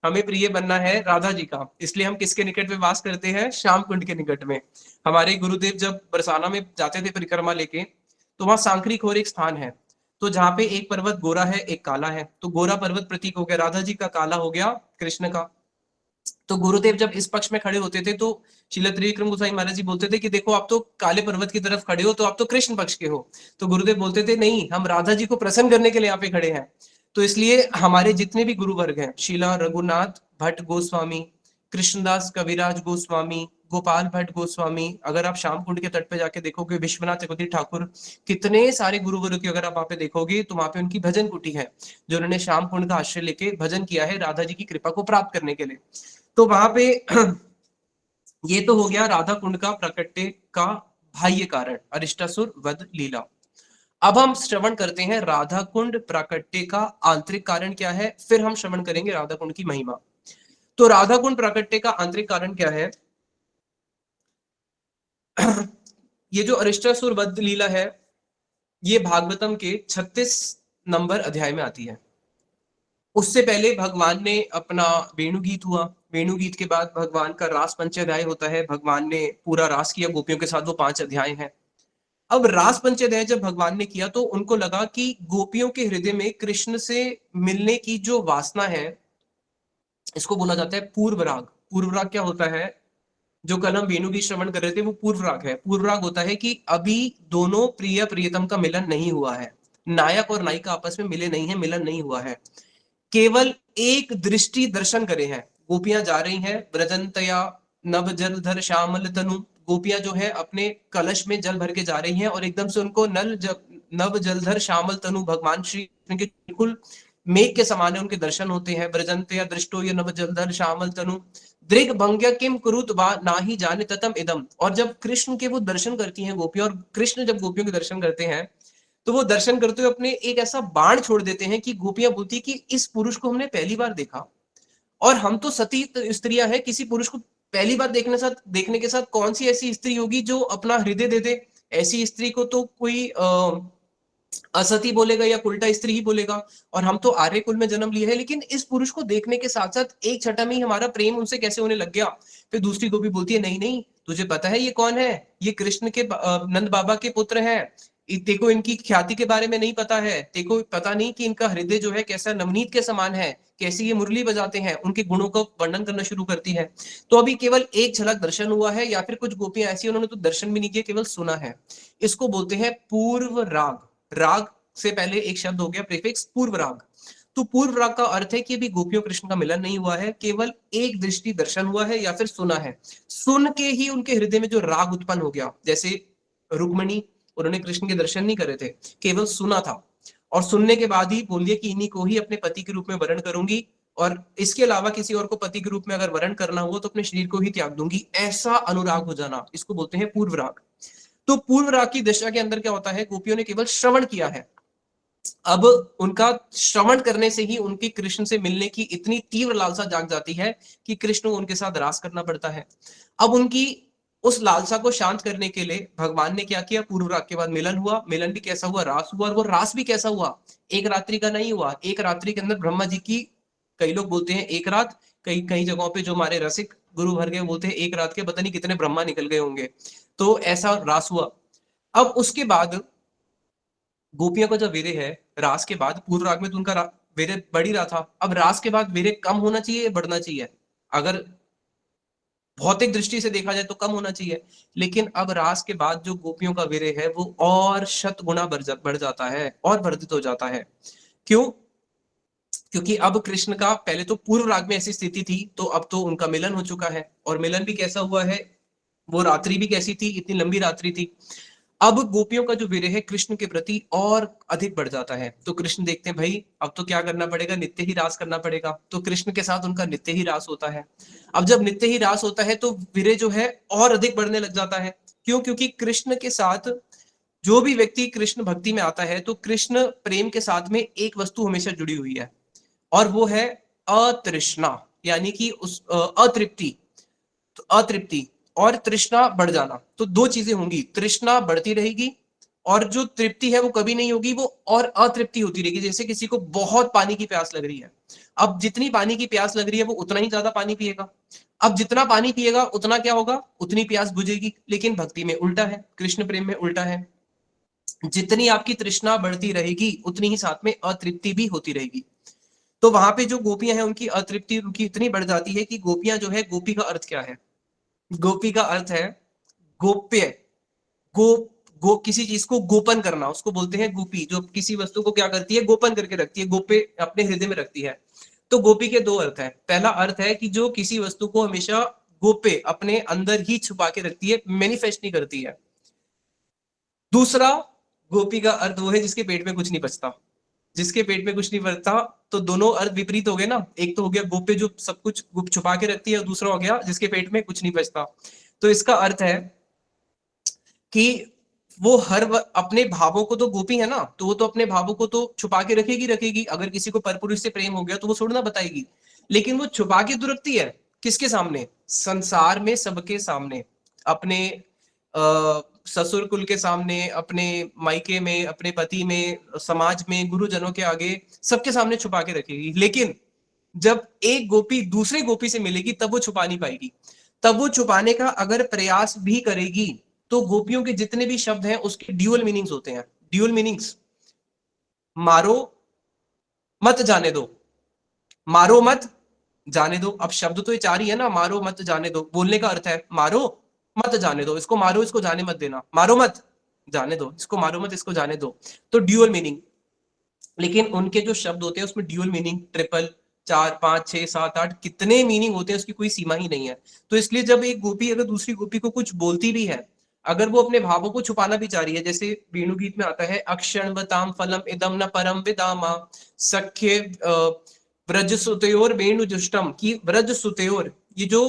हमें प्रिय बनना है राधा जी का। इसलिए हम किसके निकट में वास करते हैं? श्याम कुंड के निकट में। हमारे गुरुदेव जब बरसाना में जाते थे परिक्रमा लेके, तो वहां सांकरी खोर एक स्थान है, तो जहाँ पे एक पर्वत गोरा है एक काला है, तो गोरा पर्वत प्रतीक हो गया राधा जी का, काला हो गया कृष्ण का। तो गुरुदेव जब इस पक्ष में खड़े होते थे तो श्रील त्रिविक्रम गोसाई महाराज जी बोलते थे कि देखो आप तो काले पर्वत की तरफ खड़े हो, तो आप तो कृष्ण पक्ष के हो। तो गुरुदेव बोलते थे नहीं, हम राधा जी को प्रसन्न करने के लिए यहाँ पे खड़े हैं। तो इसलिए हमारे जितने भी गुरु वर्ग हैं, शीला रघुनाथ भट्ट गोस्वामी, कृष्णदास कविराज गोस्वामी, गोपाल भट्ट गोस्वामी, अगर आप श्याम कुंड के तट पे जाके देखोगे विश्वनाथ चक्रवर्ती ठाकुर, कितने सारे गुरु वर्ग की अगर आप वहां पे देखोगे तो वहां पे उनकी भजन कुटी है, जो उन्होंने श्याम कुंड का आश्रय लेके भजन किया है राधा जी की कृपा को प्राप्त करने के लिए। तो वहां पे ये तो हो गया राधा कुंड का प्राकट्य का बाह्य कारण, अरिष्टासुर वध लीला। अब हम श्रवण करते हैं राधा कुंड प्राकट्य का आंतरिक कारण क्या है, फिर हम श्रवण करेंगे राधा कुंड की महिमा। तो राधा कुंड प्राकट्य का आंतरिक कारण क्या है? ये जो अरिष्टासुर वध लीला है, ये भागवतम के 36 नंबर अध्याय में आती है। उससे पहले भगवान ने अपना वेणुगीत हुआ, वेणुगीत के बाद भगवान का रास पंचाध्याय होता है, भगवान ने पूरा रास किया गोपियों के साथ, वो 5 अध्याय हैं। अब रास पंचाध्याय जब भगवान ने किया तो उनको लगा कि गोपियों के हृदय में कृष्ण से मिलने की जो वासना है, इसको बोला जाता है पूर्व राग। पूर्व राग क्या होता है? जो कल हम वेणुगीत श्रवण कर रहे थे वो पूर्व राग है। पूर्व राग होता है कि अभी दोनों प्रिय प्रियतम का मिलन नहीं हुआ है, नायक और नायिका आपस में मिले नहीं है, मिलन नहीं हुआ है, केवल एक दृष्टि दर्शन करे हैं। गोपियां जा रही हैं ब्रजंतया नव जलधर श्यामल तनु, गोपियां जो है अपने कलश में जल भर के जा रही हैं और एकदम से उनको नव जलधर श्यामल तनु भगवान श्री कृष्ण के बिल्कुल मेघ के समान है, उनके दर्शन होते हैं। ब्रजंतया दृष्टो ये नव जलधर श्यामल तनु दृग भंग्य किम कुरुत वा ना ही जाने ततम इदम। और जब कृष्ण के वो दर्शन करती हैं गोपियां, और कृष्ण जब गोपियों के दर्शन करते हैं तो वो दर्शन करते हुए अपने एक ऐसा बाण छोड़ देते हैं कि गोपियां बोलती है कि इस पुरुष को हमने पहली बार देखा, और हम तो सती स्त्रियां हैं, किसी पुरुष को पहली बार देखने के साथ कौन सी ऐसी स्त्री होगी जो अपना हृदय दे दे? ऐसी स्त्री को तो कोई असती बोलेगा या उल्टा स्त्री ही बोलेगा, और हम तो आर्य कुल में जन्म लिए हैं, लेकिन इस पुरुष को देखने के साथ साथ एक छटा में ही हमारा प्रेम उनसे कैसे होने लग गया। फिर दूसरी गोपी बोलती है नहीं नहीं, तुझे पता है ये कौन है? ये कृष्ण के नंद बाबा के पुत्र हैं, तेको इनकी ख्याति के बारे में नहीं पता है, तेको पता नहीं कि इनका हृदय जो है कैसा नवनीत के समान है, कैसी ये मुरली बजाते हैं, उनके गुणों का वर्णन करना शुरू करती है। तो अभी केवल एक झलक दर्शन हुआ है, या फिर कुछ गोपियां ऐसी उन्होंने तो दर्शन भी नहीं किया, केवल सुना है। इसको बोलते हैं पूर्व राग। राग से पहले एक शब्द हो गया प्रीफिक्स पूर्व राग। तो पूर्व राग का अर्थ है कि अभी गोपियों कृष्ण का मिलन नहीं हुआ है, केवल एक दृष्टि दर्शन हुआ है या फिर सुना है। सुन के ही उनके हृदय में जो राग उत्पन्न हो गया, जैसे रुक्मणी, उन्होंने कृष्ण के दर्शन नहीं करे थे, केवल सुना था, और सुनने के बाद ही बोल दिया कि इन्हीं को ही अपने पति के रूप में वर्ण करूंगी, और इसके अलावा किसी और को पति के रूप में अगर वरण करना हुआ तो अपने शरीर को ही त्याग दूंगी, ऐसा अनुराग हो जाना, इसको बोलते हैं पूर्व राग। तो पूर्व राग की दशा के अंदर क्या होता है, गोपियों ने केवल श्रवण किया है, अब उनका श्रवण करने से ही उनकी कृष्ण से मिलने की इतनी तीव्र लालसा जाग जाती है कि कृष्ण को उनके साथ रास करना पड़ता है। अब उनकी उस लालसा को शांत करने के लिए भगवान ने क्या किया, पूर्व राग के बाद मिलन हुआ, मिलन भी कैसा हुआ, रास हुआ, और वो रास भी कैसा हुआ, एक रात्रि का नहीं हुआ, एक रात्रि के अंदर ब्रह्मा जी की, कई लोग बोलते हैं एक रात, कई कई जगहों पे जो हमारे रसिक गुरु भर गए बोलते हैं एक रात के पता नहीं कितने ब्रह्मा निकल गए होंगे, तो ऐसा रास हुआ। अब उसके बाद गोपियों का जो वीर्य है रास के बाद, पूर्व राग में तो उनका वीर्य बढ़ ही रहा था, अब रास के बाद वीर्य कम होना चाहिए या बढ़ना चाहिए, अगर भौतिक दृष्टि से देखा जाए तो कम होना चाहिए, लेकिन अब रास के बाद जो गोपियों का वीर्य है वो और 100 गुना बढ़ जाता है और वर्धित हो जाता है। क्यों? क्योंकि अब कृष्ण का पहले तो पूर्व राग में ऐसी स्थिति थी, तो अब तो उनका मिलन हो चुका है, और मिलन भी कैसा हुआ है, वो रात्रि भी कैसी थी, इतनी लंबी रात्रि थी। अब गोपियों का जो वीर्य है कृष्ण के प्रति और अधिक बढ़ जाता है, तो कृष्ण देखते हैं भाई अब तो क्या करना पड़ेगा, नित्य ही रास करना पड़ेगा, तो कृष्ण के साथ उनका नित्य ही रास होता है। अब जब नित्य ही रास होता है तो वीर्य जो है और अधिक बढ़ने लग जाता है। क्यों? क्योंकि कृष्ण के साथ जो भी व्यक्ति कृष्ण भक्ति में आता है तो कृष्ण प्रेम के साथ में एक वस्तु हमेशा जुड़ी हुई है, और वो है अतृष्णा, यानी कि उस अतृप्ति, तो अतृप्ति और तृष्णा बढ़ जाना, तो दो चीजें होंगी, तृष्णा बढ़ती रहेगी और जो तृप्ति है वो कभी नहीं होगी, वो और अतृप्ति होती रहेगी। जैसे किसी को बहुत पानी की प्यास लग रही है, अब जितनी पानी की प्यास लग रही है वो उतना ही ज्यादा पानी पिएगा, अब जितना पानी पिएगा उतना क्या होगा, उतनी प्यास बुझेगी। लेकिन भक्ति में उल्टा है, कृष्ण प्रेम में उल्टा है, जितनी आपकी तृष्णा बढ़ती रहेगी उतनी ही साथ में अतृप्ति भी होती रहेगी। तो वहां पे जो गोपियां हैं उनकी अतृप्ति उनकी इतनी बढ़ जाती है कि गोपियां जो है, गोपी का अर्थ क्या है, गोपी का अर्थ है गोप्य, गो किसी चीज को गोपन करना, उसको बोलते हैं गोपी, जो किसी वस्तु को क्या करती है, गोपन करके रखती है, गोपे अपने हृदय में रखती है। तो गोपी के दो अर्थ है, पहला अर्थ है कि जो किसी वस्तु को हमेशा गोपे अपने अंदर ही छुपा के रखती है, मैनिफेस्ट नहीं करती है। दूसरा गोपी का अर्थ वो है जिसके पेट में कुछ नहीं बचता, जिसके पेट में कुछ नहीं बचता, तो दोनों अर्थ विपरीत हो गए ना, एक तो हो गया गोपे जो सब कुछ गुप्त छुपा के रखती है, और दूसरा हो गया जिसके पेट में कुछ नहीं बचता। तो इसका अर्थ है कि वो अपने भावों को, तो गोपी है ना, तो वो तो अपने भावों को तो छुपा के रखेगी, अगर किसी को परपुरुष से प्रेम हो गया तो वो थोड़ा ना बताएगी, लेकिन वो छुपा के तो रखती है, किसके सामने, संसार में सबके सामने, अपने ससुर कुल के सामने, अपने मायके में, अपने पति में, समाज में, गुरुजनों के आगे, सबके सामने छुपा के रखेगी। लेकिन जब एक गोपी दूसरे गोपी से मिलेगी तब वो छुपा नहीं पाएगी, तब वो छुपाने का अगर प्रयास भी करेगी तो गोपियों के जितने भी शब्द हैं उसके ड्यूअल मीनिंग्स होते हैं, ड्यूअल मीनिंग्स, मारो मत जाने दो, मारो मत जाने दो, अब शब्द तो ये चार ही है ना, मारो मत जाने दो, बोलने का अर्थ है मारो मत जाने दो, इसको मारो इसको जाने मत देना, मारो मत जाने दो, इसको मारो मत इसको जाने दो, तो ड्यूअल मीनिंग। लेकिन उनके जो शब्द होते हैं उसमें ड्यूअल मीनिंग, ट्रिपल, 4, 5, 6, 7, 8 कितने मीनिंग होते हैं, उसकी कोई सीमा ही नहीं है। तो इसलिए जब एक गोपी अगर दूसरी गोपी को कुछ बोलती भी है, अगर वो अपने भावों को छुपाना भी चाह रही है, जैसे वेणु गीत में आता है, अक्षणवताम फलम इदम न परम विदामा सख्य ब्रज सुतयोर वेणु जुष्टम, की ब्रज सुतयोर, ये जो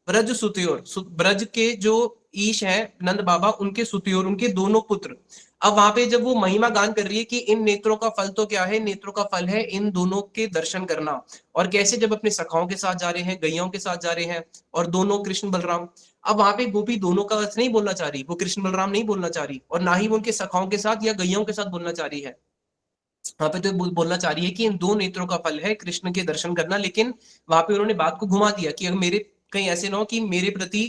ब्रज सुतयोर, ब्रज के जो ईश है नंद बाबा, उनके सुतयोर, उनके दोनों पुत्र, अब वहां पे जब वो महिमा गान कर रही है कि इन नेत्रों का फल तो क्या है, नेत्रों का फल है इन दोनों के दर्शन करना, और कैसे जब अपने सखाओं के साथ जा रहे हैं, गैयाओं के साथ जा रहे हैं, और दोनों कृष्ण बलराम, अब वहां पे गोपी दोनों का अर्थ नहीं बोलना चाह रही, वो कृष्ण बलराम नहीं बोलना चाह रही, और ना ही वो उनके सखाओं के साथ या गैयाओं के साथ बोलना चाह रही है, वहां पे तो बोलना चाह रही है कि इन दो नेत्रों का फल है कृष्ण के दर्शन करना। लेकिन वहां पे उन्होंने बात को घुमा दिया कि अगर मेरे कहीं ऐसे ना हो कि मेरे प्रति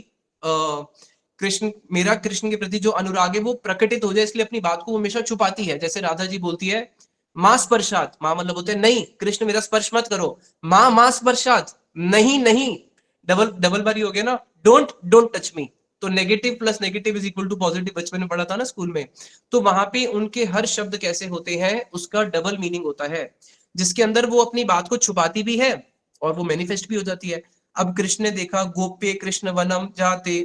कृष्ण, मेरा कृष्ण के प्रति जो अनुराग है वो प्रकटित हो जाए, इसलिए अपनी बात को हमेशा छुपाती है। जैसे राधा जी बोलती है मां स्पर्शात, मां मतलब होते हैं नहीं, कृष्ण मेरा स्पर्श मत करो, मां स्पर्शात, नहीं नहीं, डबल बारी हो गया ना, डोंट टच मी, तो negative plus negative is equal to positive, बचपन में पढ़ा था ना स्कूल में। तो वहां पे उनके हर शब्द कैसे होते हैं, उसका डबल मीनिंग होता है, जिसके अंदर वो अपनी बात को छुपाती भी है और वो मैनिफेस्ट भी हो जाती है। अब कृष्ण ने देखा, गोप्य कृष्ण वनम जाते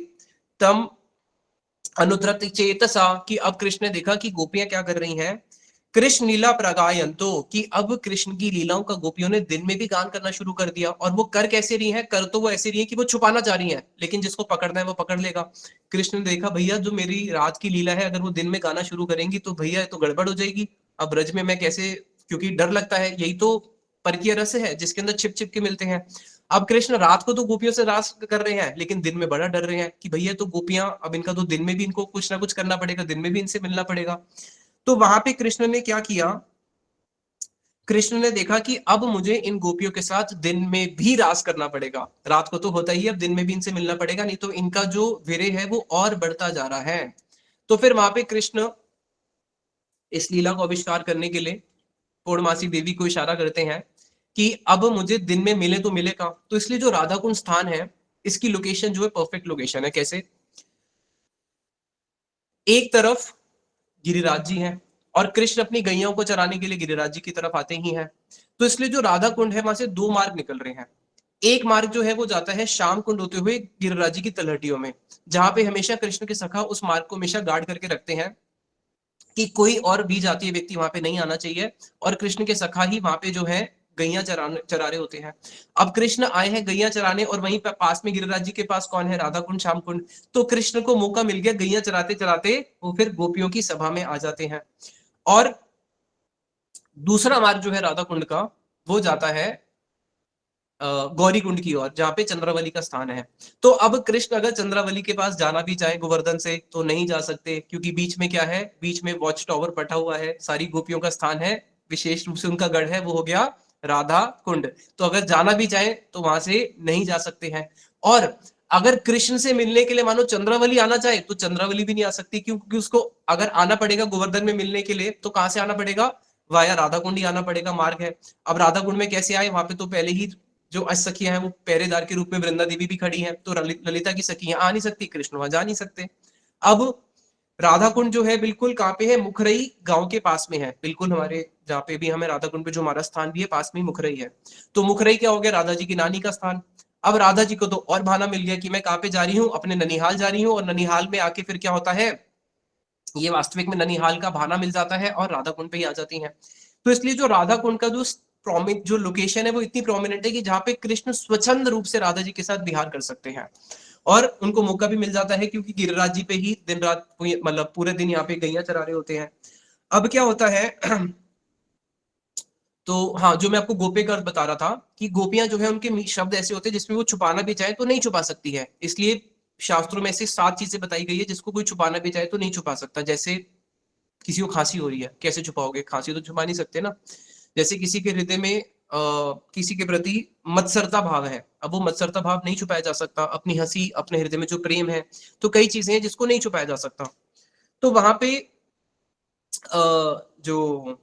तम अनुत्रत चेतसा, कि अब कृष्ण ने देखा कि गोपियां क्या कर रही हैं, कृष्ण लीला प्रगायंतो, कि अब कृष्ण की लीलाओं का गोपियों ने दिन में भी गान करना शुरू कर दिया। और वो कर कैसे रही है? कर तो वो ऐसे रही है कि वो छुपाना चाह रही है, लेकिन जिसको पकड़ना है वो पकड़ लेगा। कृष्ण ने देखा भैया जो मेरी रात की लीला है, अगर वो दिन में गाना शुरू करेंगी तो भैया तो गड़बड़ हो जाएगी। अब ब्रज में मैं कैसे, क्योंकि डर लगता है, यही तो परकीय रस है जिसके अंदर छिप छिप के मिलते हैं। अब कृष्ण रात को तो गोपियों से रास कर रहे हैं, लेकिन दिन में बड़ा डर रहे हैं कि भैया तो गोपियां, अब इनका तो दिन में भी इनको कुछ ना कुछ करना पड़ेगा, दिन में भी इनसे मिलना पड़ेगा। तो वहां पे कृष्ण ने क्या किया? कृष्ण ने देखा कि अब मुझे इन गोपियों के साथ दिन में भी रास करना पड़ेगा। रात को तो होता ही है, अब दिन में भी इनसे मिलना पड़ेगा, नहीं तो इनका जो विरह है वो और बढ़ता जा रहा है। तो फिर वहां पे कृष्ण इस लीला को आविष्कार करने के लिए पूर्णमासी देवी को इशारा करते हैं कि अब मुझे दिन में मिले तो मिले कहां। तो इसलिए जो राधा कुंड स्थान है, इसकी लोकेशन जो है परफेक्ट लोकेशन है। कैसे? एक तरफ गिरिराज जी हैं और कृष्ण अपनी गैयाओं को चराने के लिए गिरिराज जी की तरफ आते ही हैं। तो इसलिए जो राधा कुंड है वहां से दो मार्ग निकल रहे हैं। एक मार्ग जो है वो जाता है श्याम कुंड होते हुए गिरिराज जी की तलहटियों में, जहां पे हमेशा कृष्ण के सखा उस मार्ग को हमेशा गार्ड करके रखते हैं कि कोई और भी जातीय व्यक्ति वहां पे नहीं आना चाहिए, और कृष्ण के सखा ही वहां पे जो है गैया चरा रहे होते हैं। अब कृष्ण आए हैं गैया चराने, और वहीं पास में गिरिराज जी के पास कौन है? राधा कुंड, श्याम कुंड। तो कृष्ण को मौका मिल गया, गैया चराते चराते वो फिर गोपियों की सभा में आ जाते हैं। और दूसरा मार्ग जो है राधा कुंड का, वो जाता है गौरी कुंड की ओर, जहां पे चंद्रावली का स्थान है। तो अब कृष्ण अगर चंद्रावली के पास जाना भी चाहे गोवर्धन से तो नहीं जा सकते, क्योंकि बीच में क्या है? बीच में वॉच टावर पटा हुआ है, सारी गोपियों का स्थान है, विशेष रूप से उनका गढ़ है, वो हो गया राधा कुंड। तो अगर जाना भी चाहे तो वहां से नहीं जा सकते हैं। और अगर कृष्ण से मिलने के लिए मानो चंद्रावली आना चाहे तो चंद्रावली भी नहीं आ सकती, क्योंकि उसको अगर आना पड़ेगा गोवर्धन में मिलने के लिए तो कहां से आना पड़ेगा? वाया राधा कुंड ही आना पड़ेगा, मार्ग है। अब राधा कुंड में कैसे आए? वहां पे तो पहले ही जो सखियां हैं वो पहरेदार के रूप में वृंदा देवी भी खड़ी हैं, तो ललिता की सखियां आ नहीं सकती, कृष्ण वहां जा नहीं सकते। अब राधा कुंड जो है बिल्कुल कहाँ पे है? मुखरई गांव के पास में है, बिल्कुल हमारे जहाँ पे भी हमें राधा कुंड पे जो हमारा स्थान भी है पास में मुखरई है। तो मुखरई क्या हो गया? राधा जी की नानी का स्थान। अब राधा जी को तो और बहाना मिल गया कि मैं कहाँ पे जा रही हूँ? अपने ननिहाल जा रही हूँ। और ननिहाल में आके फिर क्या होता है? ये वास्तविक में ननिहाल का बहाना मिल जाता है और राधा कुंड पे ही आ जाती हैं। तो इसलिए जो राधा कुंड का जो लोकेशन है वो इतनी प्रोमिनेंट है कि जहां पे कृष्ण स्वच्छंद रूप से राधा जी के साथ विहार कर सकते हैं, और उनको मौका भी मिल जाता है क्योंकि गिरिराज जी पे ही दिन रात मतलब पूरे दिन यहाँ पे गैया चरा रहे होते हैं। अब क्या होता है? तो हाँ, जो मैं आपको गोपे का अर्थ बता रहा था कि गोपियां जो है उनके शब्द ऐसे होते हैं जिसमें वो छुपाना भी चाहे तो नहीं छुपा सकती है। इसलिए शास्त्रों में से 7 चीजें बताई गई है जिसको कोई छुपाना भी चाहे तो नहीं छुपा सकता। जैसे किसी को खांसी हो रही है, कैसे छुपाओगे? खांसी तो छुपा नहीं सकते ना। जैसे किसी के हृदय में किसी के प्रति मत्सरता भाव है, अब वो मत्सरता भाव नहीं छुपाया जा सकता। अपनी हंसी, अपने हृदय में जो प्रेम है, तो कई चीजें हैं जिसको नहीं छुपाया जा सकता। तो वहां पे जो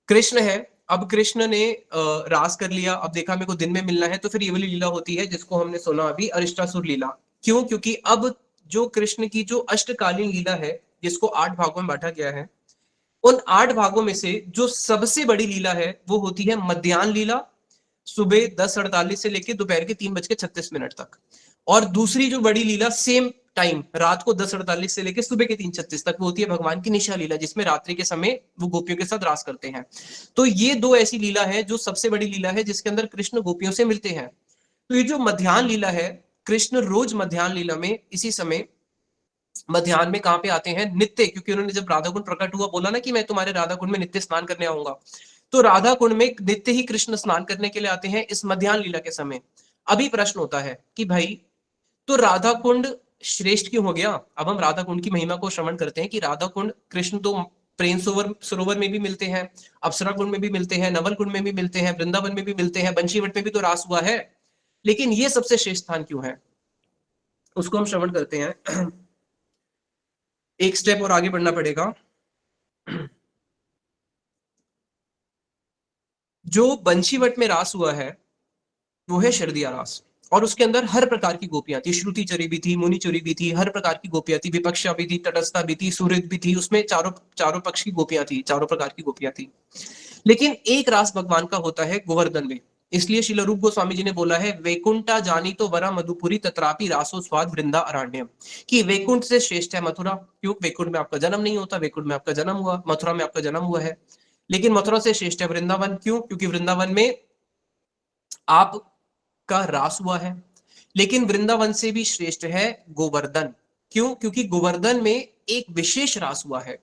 कृष्ण है, अब कृष्ण ने रास कर लिया, अब देखा मेरे को दिन में मिलना है, तो फिर ये वाली लीला होती है जिसको हमने सुना अभी, अरिष्टासुर लीला। क्यों? क्योंकि अब जो कृष्ण की जो अष्टकालीन लीला है जिसको 8 भागों में बांटा गया है, उन 8 भागों में से जो सबसे बड़ी लीला है वो होती है मध्याह्न लीला, सुबह 10:48 से लेकर दोपहर के 3:36 तक। और दूसरी जो बड़ी लीला सेम टाइम रात को 10:48 से लेकर सुबह के 3:36 तक, वो होती है भगवान की निशा लीला, जिसमें रात्रि के समय वो गोपियों के साथ रास करते हैं। तो ये 2 ऐसी लीला है जो सबसे बड़ी लीला है जिसके अंदर कृष्ण गोपियों से मिलते हैं। तो ये जो मध्याह्न लीला है, कृष्ण रोज मध्याह्न लीला में इसी समय मध्याह्न में कहां पे आते हैं? नित्य, क्योंकि उन्होंने जब राधा कुंड प्रकट हुआ बोला ना कि मैं तुम्हारे राधा कुंड में नित्य स्नान करने आऊंगा, तो राधा कुंड में नित्य ही कृष्ण स्नान करने के लिए आते हैं इस मध्याह्न लीला के समय। अभी प्रश्न होता है कि भाई तो राधा कुंड श्रेष्ठ क्यों हो गया? अब हम राधा कुंड की महिमा को श्रवण करते हैं कि राधा कुंड कृष्ण तो प्रेम सरोवर में भी मिलते हैं, अप्सरा कुंड में भी मिलते हैं, नवल कुंड में भी मिलते हैं, वृंदावन में भी मिलते हैं, बंशीवट में भी तो रास हुआ है, लेकिन ये सबसे श्रेष्ठ स्थान क्यों है? उसको हम श्रवण करते हैं। एक स्टेप और आगे बढ़ना पड़ेगा। जो बंशीवट में रास हुआ है वो है शरदिया रास, और उसके अंदर हर प्रकार की गोपियां थी, श्रुति चरी भी थी, मुनि चरी भी थी, हर प्रकार की गोपियां थी, विपक्षा भी थी, तटस्था भी थी, सुहृद भी थी, उसमें चारों पक्ष की गोपियां थी, चारों प्रकार की गोपियां थी। लेकिन एक रास भगवान का होता है गोवर्धन में, इसलिए श्रील रूप गोस्वामी जी ने बोला है वैकुंठा जानी तो वरा मधुपुरी तत्रापि रासो स्वाद वृंदा अरण्यम, कि वैकुंठ से श्रेष्ठ है मथुरा। क्यों? वैकुंठ में आपका जन्म नहीं होता, वैकुंठ में आपका जन्म हुआ, मथुरा में आपका जन्म हुआ है। लेकिन मथुरा से श्रेष्ठ है वृंदावन। क्यों? क्योंकि वृंदावन में आपका रास हुआ है। लेकिन वृंदावन से भी श्रेष्ठ है गोवर्धन। क्यों? क्योंकि गोवर्धन में एक विशेष रास हुआ है।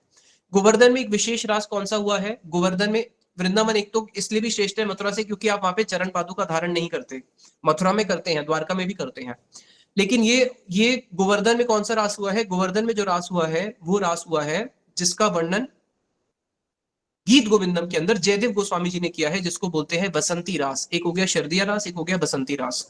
गोवर्धन में एक विशेष रास कौन सा हुआ है? गोवर्धन में वृंदावन एक तो इसलिए भी श्रेष्ठ है मथुरा से क्योंकि आप वहां पे चरण पादुका का धारण नहीं करते, मथुरा में करते हैं, द्वारका में भी करते हैं। लेकिन ये गोवर्धन में कौन सा रास हुआ है? गोवर्धन में जो रास हुआ है वो रास हुआ है जिसका वर्णन गीत गोविंदम के अंदर जयदेव गोस्वामी जी ने किया है, जिसको बोलते हैं बसंती रास। एक हो गया शरदिया रास, एक हो गया बसंती रास।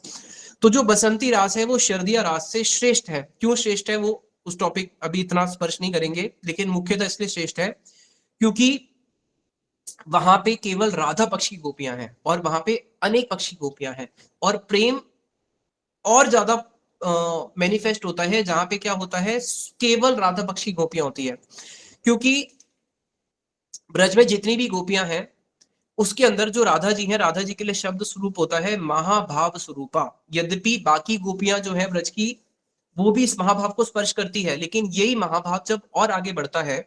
तो जो बसंती रास है वो शरदिया रास से श्रेष्ठ है। क्यों श्रेष्ठ है वो उस टॉपिक अभी इतना स्पर्श नहीं करेंगे, लेकिन मुख्यतः इसलिए श्रेष्ठ है क्योंकि वहां पे केवल राधा पक्षी गोपियां हैं और वहां पे अनेक पक्षी गोपियां हैं, और प्रेम और ज्यादा मैनिफेस्ट होता है जहां पे क्या होता है, केवल राधा पक्षी गोपियां होती है। क्योंकि ब्रज में जितनी भी गोपियां हैं उसके अंदर जो राधा जी हैं, राधा जी के लिए शब्द स्वरूप होता है महाभाव स्वरूपा। यद्यपि बाकी गोपियां जो है ब्रज की वो भी इस महाभाव को स्पर्श करती है, लेकिन यही महाभाव जब और आगे बढ़ता है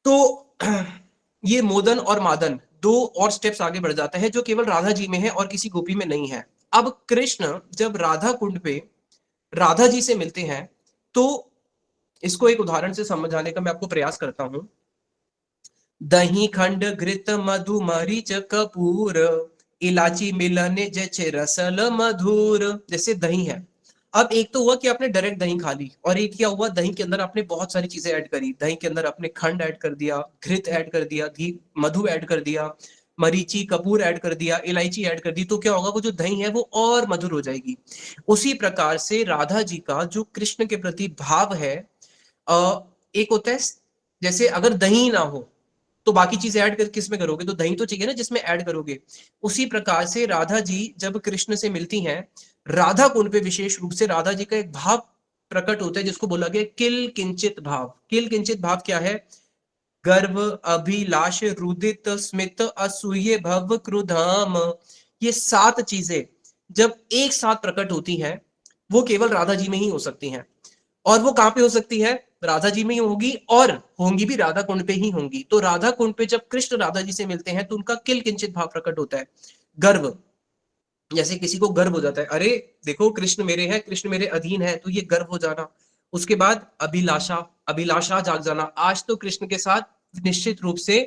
तो ये मोदन और मादन दो और स्टेप्स आगे बढ़ जाता है जो केवल राधा जी में है और किसी गोपी में नहीं है। अब कृष्ण जब राधा कुंड पे राधा जी से मिलते हैं तो इसको एक उदाहरण से समझाने का मैं आपको प्रयास करता हूं। दही खंड घृत मधु मरीच कपूर इलाची मिलने जैसे रसल मधुर। जैसे दही है, अब एक तो हुआ कि आपने डायरेक्ट दही खा ली, और एक क्या हुआ, दही के अंदर आपने बहुत सारी चीजें ऐड करी। दही के अंदर आपने खंड ऐड कर दिया, घृत ऐड कर दिया, घी मधु ऐड कर दिया, मरीची कपूर ऐड कर दिया, इलायची ऐड कर दी। तो क्या होगा, वो जो दही है वो और मधुर हो जाएगी। उसी प्रकार से राधा जी का जो कृष्ण के प्रति भाव है, एक होता है जैसे अगर दही ना हो तो बाकी चीज ऐड कर किस में करोगे, तो दही तो चाहिए ना जिसमें ऐड करोगे। उसी प्रकार से राधा जी जब कृष्ण से मिलती हैं राधा कुंड पे, विशेष रूप से राधा जी का एक भाव प्रकट होता है जिसको बोला गया किल किंचित भाव। किल किंचित भाव क्या है? गर्व, अभिलाष, रुदित, स्मित, असूये, भव, क्रोधाम। ये 7 चीजें जब एक साथ प्रकट होती हैं वो केवल राधा जी में ही हो सकती हैं। और वो कहां पे हो सकती है? राधा जी में ही होगी, और होंगी भी राधा कुंड पे ही होंगी। तो राधा कुंड पे जब कृष्ण राधा जी से मिलते हैं तो उनका किल किंचित भाव प्रकट होता है। गर्व, जैसे किसी को गर्व हो जाता है, अरे देखो कृष्ण मेरे हैं, कृष्ण मेरे अधीन है, तो ये गर्व हो जाना। उसके बाद अभिलाषा, अभिलाषा जाग जाना, आज तो कृष्ण के साथ निश्चित रूप से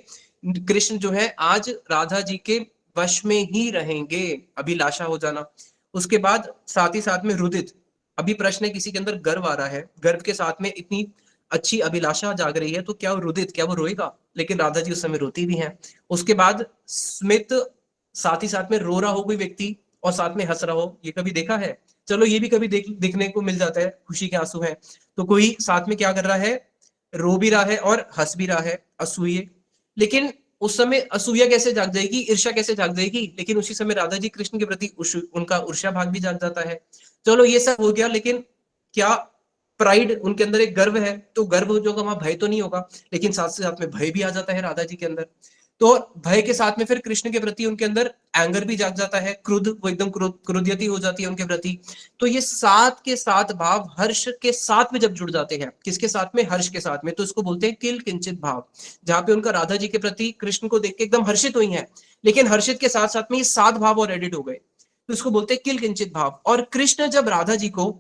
कृष्ण जो है आज राधा जी के वश में ही रहेंगे, अभिलाषा हो जाना। उसके बाद साथ ही साथ में रुदित, अभी प्रश्न है किसी के अंदर गर्व आ रहा है, गर्व के साथ में इतनी अच्छी अभिलाषा जाग रही है, तो क्या वो रुदित, क्या वो रोएगा? लेकिन राधा जी उस समय रोती भी हैं। उसके बाद स्मित, साथ ही साथ में रो रहा हो कोई व्यक्ति और साथ में हंस रहा हो, ये कभी देखा है? चलो ये भी कभी देखने को मिल जाता है, खुशी के आंसू है। तो कोई साथ में क्या कर रहा है, रो भी रहा है और हंस भी रहा है, असूये। लेकिन उस समय असूया कैसे जाग जाएगी, ईर्ष्या कैसे जाग जाएगी? लेकिन उसी समय राधा जी कृष्ण के प्रति उनका ईर्ष्या भाग भी जाग जाता है। चलो ये सब हो गया, लेकिन क्या प्राइड, उनके अंदर एक गर्व है, तो गर्व जो वहां भय तो नहीं होगा, लेकिन साथ से साथ में भय भी आ जाता है राधा जी के अंदर। तो भय के साथ में फिर कृष्ण के प्रति उनके अंदर एंगर भी जाग जाता है, क्रोध, वो एकदम क्रोधियती हो जाती है उनके प्रति। तो ये 7 के 7 भाव हर्ष के साथ में जब जुड़ जाते हैं, किसके साथ में? हर्ष के साथ में, तो इसको बोलते हैं किल किंचित भाव। जहां पे उनका राधा जी के प्रति कृष्ण को देख के एकदम हर्षित हुई है, लेकिन हर्षित के साथ साथ में ये 7 भाव और एडिट हो गए, तो इसको बोलते हैं किल किंचित भाव। और कृष्ण जब राधा जी को,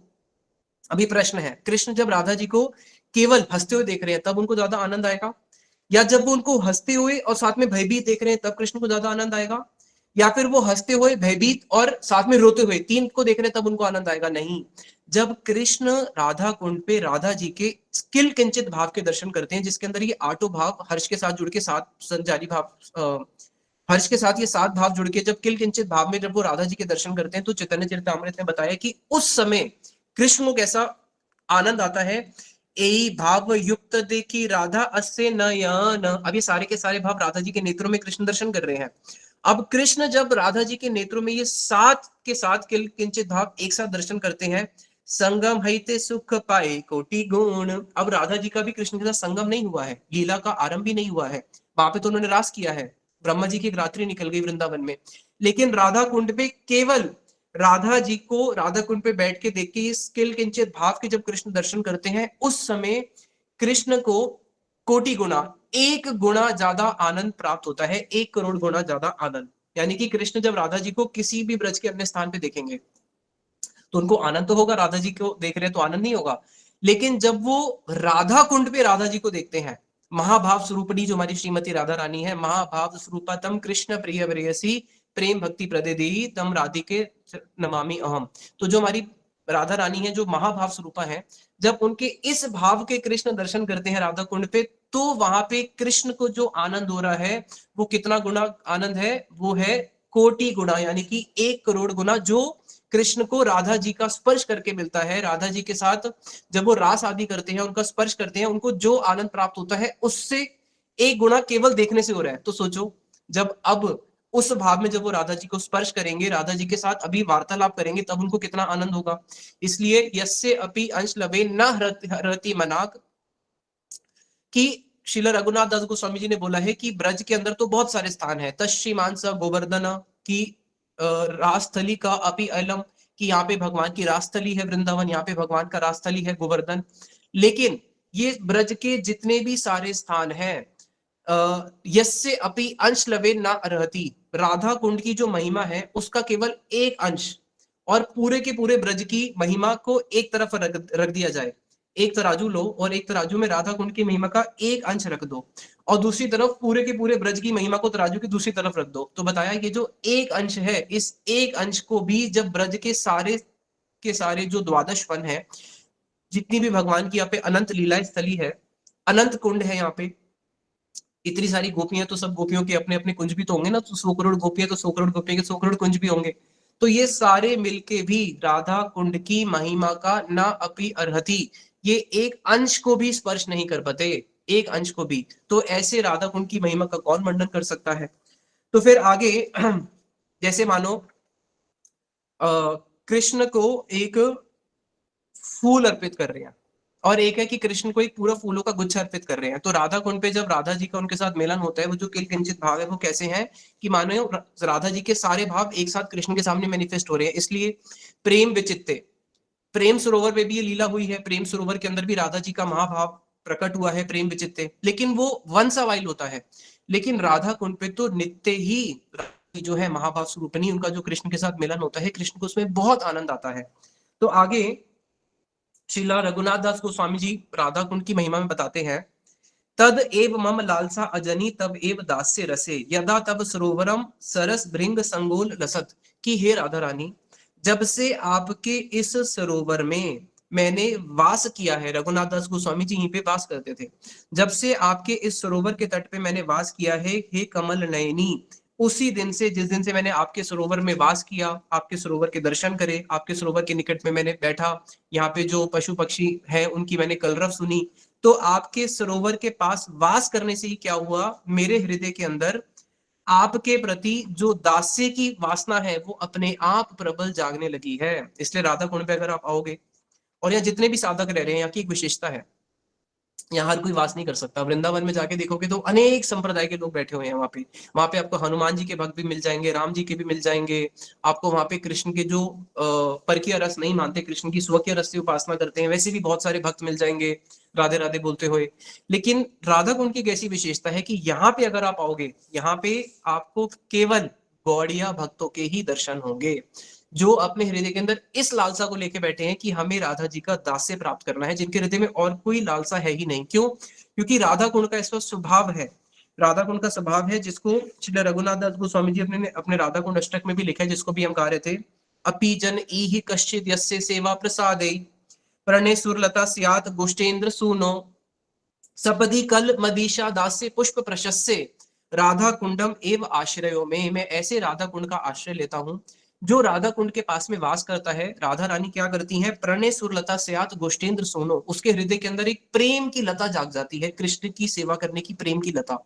अभी प्रश्न है, कृष्ण जब राधा जी को केवल हंसते हुए देख रहे हैं तब उनको ज्यादा आनंद आएगा, या जब वो उनको हंसते हुए और साथ में भयभीत देख रहे हैं तब कृष्ण को ज्यादा आनंद आएगा, या फिर वो हंसते हुए, भयभीत और साथ में रोते हुए, 3 को देख रहे हैं तब उनको आनंद आएगा? नहीं। जब कृष्ण राधा कुंड पे राधा जी के किल किंचित भाव के दर्शन करते हैं, जिसके अंदर ये 8 भाव हर्ष के साथ जुड़ के 7 संजारी भाव, हर्ष के साथ ये 7 भाव जुड़ के जब किल किंचित भाव में जब वो राधा जी के दर्शन करते हैं, तो चैतन्य चरितामृत ने बताया कि उस समय कृष्ण को कैसा आनंद आता है। ए भाव युक्त देखी राधा अस्य नयन। अब ये सारे के सारे भाव राधा जी के नेत्रों में कृष्ण दर्शन कर रहे हैं। अब कृष्ण जब राधा जी के नेत्रों में ये 7 के 7 किंचित भाव एक साथ दर्शन करते हैं, संगम हईते सुख पाए कोटि गुण। अब राधा जी का भी कृष्ण के साथ संगम नहीं हुआ है, लीला का आरंभ भी नहीं हुआ है, वहां पे तो उन्होंने रास किया है, ब्रह्मा जी की एक रात्रि निकल गई वृंदावन में, लेकिन राधा कुंड पे केवल राधा जी को राधा कुंड पे बैठ के देख के इस किल किंचित भाव के जब कृष्ण दर्शन करते हैं, उस समय कृष्ण को कोटि गुना, 1 गुना ज्यादा आनंद प्राप्त होता है, 1 करोड़ गुना ज्यादा आनंद। यानी कि कृष्ण जब राधा जी को किसी भी ब्रज के अन्य स्थान पे देखेंगे तो उनको आनंद तो होगा, राधा जी को देख रहे हैं तो आनंद नहीं होगा, लेकिन जब वो राधा कुंड पे राधा जी को देखते हैं, महाभाव स्वरूपणी जो हमारी श्रीमती राधा रानी है, महाभाव स्वरूपा तम कृष्ण प्रिय प्रेयसी प्रेम भक्ति प्रदेदेही तम राधिके नमामि अहम। तो जो हमारी राधा रानी है, जो महाभाव स्वरूपा है, जब उनके इस भाव के कृष्ण दर्शन करते हैं राधा कुंड पे, तो वहां पे कृष्ण को जो आनंद हो रहा है वो कितना गुना आनंद है, वो है कोटि गुना, यानी कि 1 करोड़ गुना, जो कृष्ण को राधा जी का स्पर्श करके मिलता है। राधा जी के साथ जब वो रास आदि करते हैं, उनका स्पर्श करते हैं, उनको जो आनंद प्राप्त होता है उससे 1 गुना केवल देखने से हो रहा है। तो सोचो, जब अब उस भाव में जब वो राधा जी को स्पर्श करेंगे, राधा जी के साथ अभी वार्तालाप करेंगे, तब उनको कितना आनंद होगा। इसलिए यस्य अपि अंश लवे न हरति मनाक, कि श्रील रघुनाथ दास गोस्वामी जी ने बोला है कि ब्रज के अंदर तो बहुत सारे स्थान है, तश्रीमान स गोवर्धन की रासस्थली का अपि अलम, कि यहाँ पे भगवान की रासस्थली है वृंदावन, यहाँ पे भगवान का रासस्थली है गोवर्धन। लेकिन ये ब्रज के जितने भी सारे स्थान हैं, यस्य अपि अंश लवे न रहती, राधा कुंड की जो महिमा है उसका केवल 1 अंश, और पूरे के पूरे ब्रज की महिमा को एक तरफ रख दिया जाए, एक तराजू लो और एक तराजू में राधा कुंड की महिमा का 1 अंश रख दो, और दूसरी तरफ पूरे के पूरे ब्रज की महिमा को तराजू की दूसरी तरफ रख दो, तो बताया ये जो 1 अंश है, इस 1 अंश को भी जब ब्रज के सारे जो द्वादश वन है, जितनी भी भगवान की यहाँ पे अनंत लीला स्थली है, अनंत कुंड है, यहाँ पे इतनी सारी गोपियां, तो सब गोपियों के अपने अपने कुंज भी तो होंगे ना, तो 100 करोड़ गोपियां, तो 100 करोड़ गोपियों के 100 करोड़ कुंज भी होंगे। तो ये सारे मिलके भी राधा कुंड की महिमा का ना अपि अर्हति, ये 1 अंश को भी स्पर्श नहीं कर पाते, 1 अंश को भी। तो ऐसे राधा कुंड की महिमा का कौन वर्णन कर सकता है। तो फिर आगे जैसे मानो कृष्ण को एक फूल अर्पित कर रहे हैं, और एक है कि कृष्ण को एक पूरा फूलों का गुच्छा अर्पित कर रहे हैं। तो राधा कुंड पे जब राधा जी का उनके साथ मिलन होता है, वो जो किल किंचित भाव है वो कैसे है कि मानो राधा जी के सारे भाव एक साथ कृष्ण के सामने मैनिफेस्ट हो रहे हैं। इसलिए प्रेम विचित्ते, प्रेम सरोवर में भी ये लीला हुई है, प्रेम सरोवर के अंदर भी राधा जी का महाभाव प्रकट हुआ है, प्रेम विचित्ते, लेकिन वो वंस वाइल होता है। लेकिन राधा कुंड पे तो नित्य ही जो है महाभाव स्वरूपनी, उनका जो कृष्ण के साथ मिलन होता है, कृष्ण को उसमें बहुत आनंद आता है। तो आगे श्रीला रघुनाथ दास गोस्वामी जी राधा कुंड की महिमा में बताते हैं, तद एव मम लालसा अजनी तब एव दास्य रसे यदा तब सरोवरम सरस भृंग संगोल लसत, कि हे राधा रानी, जब से आपके इस सरोवर में मैंने वास किया है, रघुनाथ दास गोस्वामी जी यहीं पे वास करते थे, जब से आपके इस सरोवर के तट पे मैंने वास किया है, हे कमल नयनी, उसी दिन से, जिस दिन से मैंने आपके सरोवर में वास किया, आपके सरोवर के दर्शन करे, आपके सरोवर के निकट में मैंने बैठा, यहाँ पे जो पशु पक्षी हैं उनकी मैंने कलरव सुनी, तो आपके सरोवर के पास वास करने से ही क्या हुआ, मेरे हृदय के अंदर आपके प्रति जो दास्य की वासना है वो अपने आप प्रबल जागने लगी है। इसलिए राधा कुंड पे अगर आप आओगे, और यहाँ जितने भी साधक रह रहे हैं, यहाँ की एक विशेषता है, यहाँ हर कोई वास नहीं कर सकता। वृंदावन में जाके देखोगे तो अनेक संप्रदाय के लोग बैठे हुए हैं वहां पे आपको हनुमान जी के भक्त भी मिल जाएंगे, राम जी के भी मिल जाएंगे, आपको वहां पे कृष्ण के जो परकीय रस नहीं मानते, कृष्ण की स्वकीय रस से उपासना करते हैं, वैसे भी बहुत सारे भक्त मिल जाएंगे राधे राधे बोलते हुए। लेकिन राधा कुंड की एक ऐसी विशेषता है कि यहाँ पे अगर आप आओगे, यहाँ पे आपको केवल गौड़िया भक्तों के ही दर्शन होंगे, जो अपने हृदय के अंदर इस लालसा को लेके बैठे हैं कि हमें राधा जी का दास्य प्राप्त करना है, जिनके हृदय में और कोई लालसा है ही नहीं। क्यों? क्योंकि राधा कुंड का ऐसा स्वभाव है, राधा कुंड का स्वभाव है, जिसको श्री रघुनाथ दास गोस्वामी जी अपने राधा कुंड अष्टक में भी लिखा है, जिसको भी हम गा रहे थे, अपि जन इहि कश्चित यस्य सेवा प्रसादे प्रणय सुरलता स्यात् गोष्ठेन्द्र सूनो सपदि कल मदीशा दास्य पुष्प प्रशस्य राधा कुंडम एव आश्रयो में। मैं ऐसे राधा कुंड का आश्रय लेता हूं जो राधा कुंड के पास में वास करता है। राधा रानी क्या करती हैं, प्रणय सुरलता स्यात् गोष्ठेन्द्र सोनो, उसके हृदय के अंदर एक प्रेम की लता जाग जाती है, कृष्ण की सेवा करने की प्रेम की लता।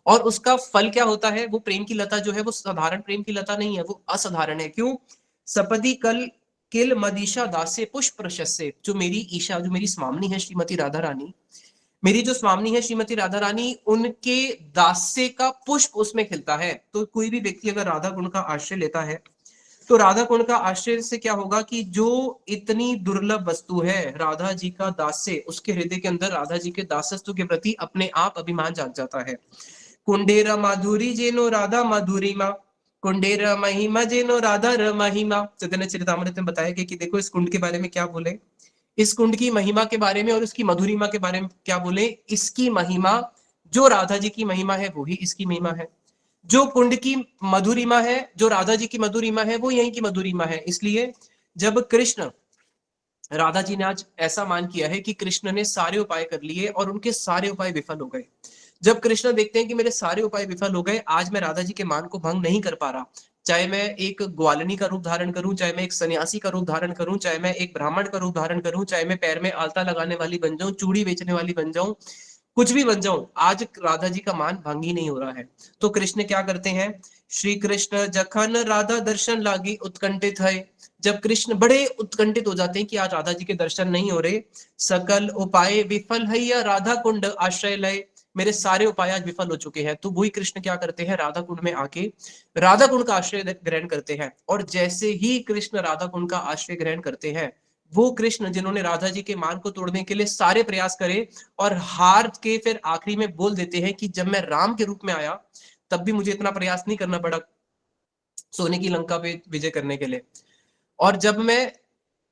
और उसका फल क्या होता है, वो प्रेम की लता जो है वो साधारण प्रेम की लता नहीं है, वो असाधारण है। क्यों? सपदी कल किल मदीशा दास्य पुष्प प्रशस्य, जो मेरी ईशा, जो मेरी स्वामिनी है श्रीमती राधा रानी, मेरी जो स्वामिनी है श्रीमती राधा रानी, उनके दास्य का पुष्प उसमें खिलता है। तो कोई भी व्यक्ति अगर राधा कुंड का आश्रय लेता है तो राधा कुंड का आश्रय से क्या होगा कि जो इतनी दुर्लभ वस्तु है राधा जी का दास्य, उसके हृदय के अंदर राधा जी के दासत्व के प्रति अपने आप अभिमान जाग जाता है। कुंडेरा माधुरी जेनो राधा माधुरीमा, कुंडेरा महिमा जेनो राधा र महिमा। चैतन्य चरितामृत में बताया कि देखो इस कुंड के बारे में क्या बोले, इस कुंड की महिमा के बारे में और उसकी मधुरिमा के बारे में क्या बोले। इसकी महिमा जो राधा जी की महिमा है वो ही इसकी महिमा है, जो कुंड की मधुरिमा है, जो राधा जी की मधुरिमा है वो यहीं की मधुरिमा है। इसलिए जब कृष्ण, राधा जी ने आज ऐसा मान किया है कि कृष्ण ने सारे उपाय कर लिए और उनके सारे उपाय विफल हो गए। जब कृष्ण देखते हैं कि मेरे सारे उपाय विफल हो गए, आज मैं राधा जी के मान को भंग नहीं कर पा रहा, चाहे मैं एक ग्वालिनी का रूप धारण करूं, चाहे मैं एक सन्यासी का रूप धारण करूं, चाहे मैं एक ब्राह्मण का रूप धारण करूं, चाहे मैं पैर में आलता लगाने वाली बन जाऊं, चूड़ी बेचने वाली बन जाऊं, कुछ भी बन जाऊं, आज राधा जी का मान भंग ही नहीं हो रहा है। तो कृष्ण क्या करते हैं, श्री कृष्ण जखन राधा दर्शन लागी उत्कंठित है। जब कृष्ण बड़े उत्कंठित हो जाते हैं कि आज राधा जी के दर्शन नहीं हो रहे, सकल उपाय विफल है या राधा कुंड आश्रय लय, मेरे सारे उपाय आज विफल हो चुके हैं। तो वही कृष्ण क्या करते हैं, राधा कुंड में आके राधा कुंड का आश्रय ग्रहण करते हैं। और जैसे ही कृष्ण राधा कुंड का आश्रय ग्रहण करते हैं, वो कृष्ण जिन्होंने राधा जी के मान को तोड़ने के लिए सारे प्रयास करे और हार के फिर आखिरी में बोल देते हैं कि जब मैं राम के रूप में आया तब भी मुझे इतना प्रयास नहीं करना पड़ा सोने की लंका पे विजय करने के लिए, और जब मैं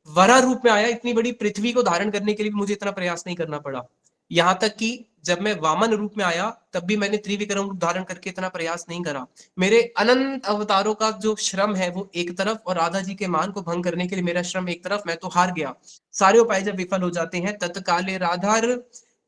वरा रूप में आया इतनी बड़ी पृथ्वी को धारण करने के लिए मुझे इतना प्रयास नहीं करना पड़ा। यहां तक कि जब मैं वामन रूप में आया तब भी मैंने त्रिविक्रम रूप धारण करके इतना प्रयास नहीं करा। मेरे अनंत अवतारों का जो श्रम है वो एक तरफ, और राधा जी के मान को भंग करने के लिए मेरा श्रम एक तरफ, मैं तो हार गया। सारे उपाय जब विफल हो जाते हैं, तत्काले राधार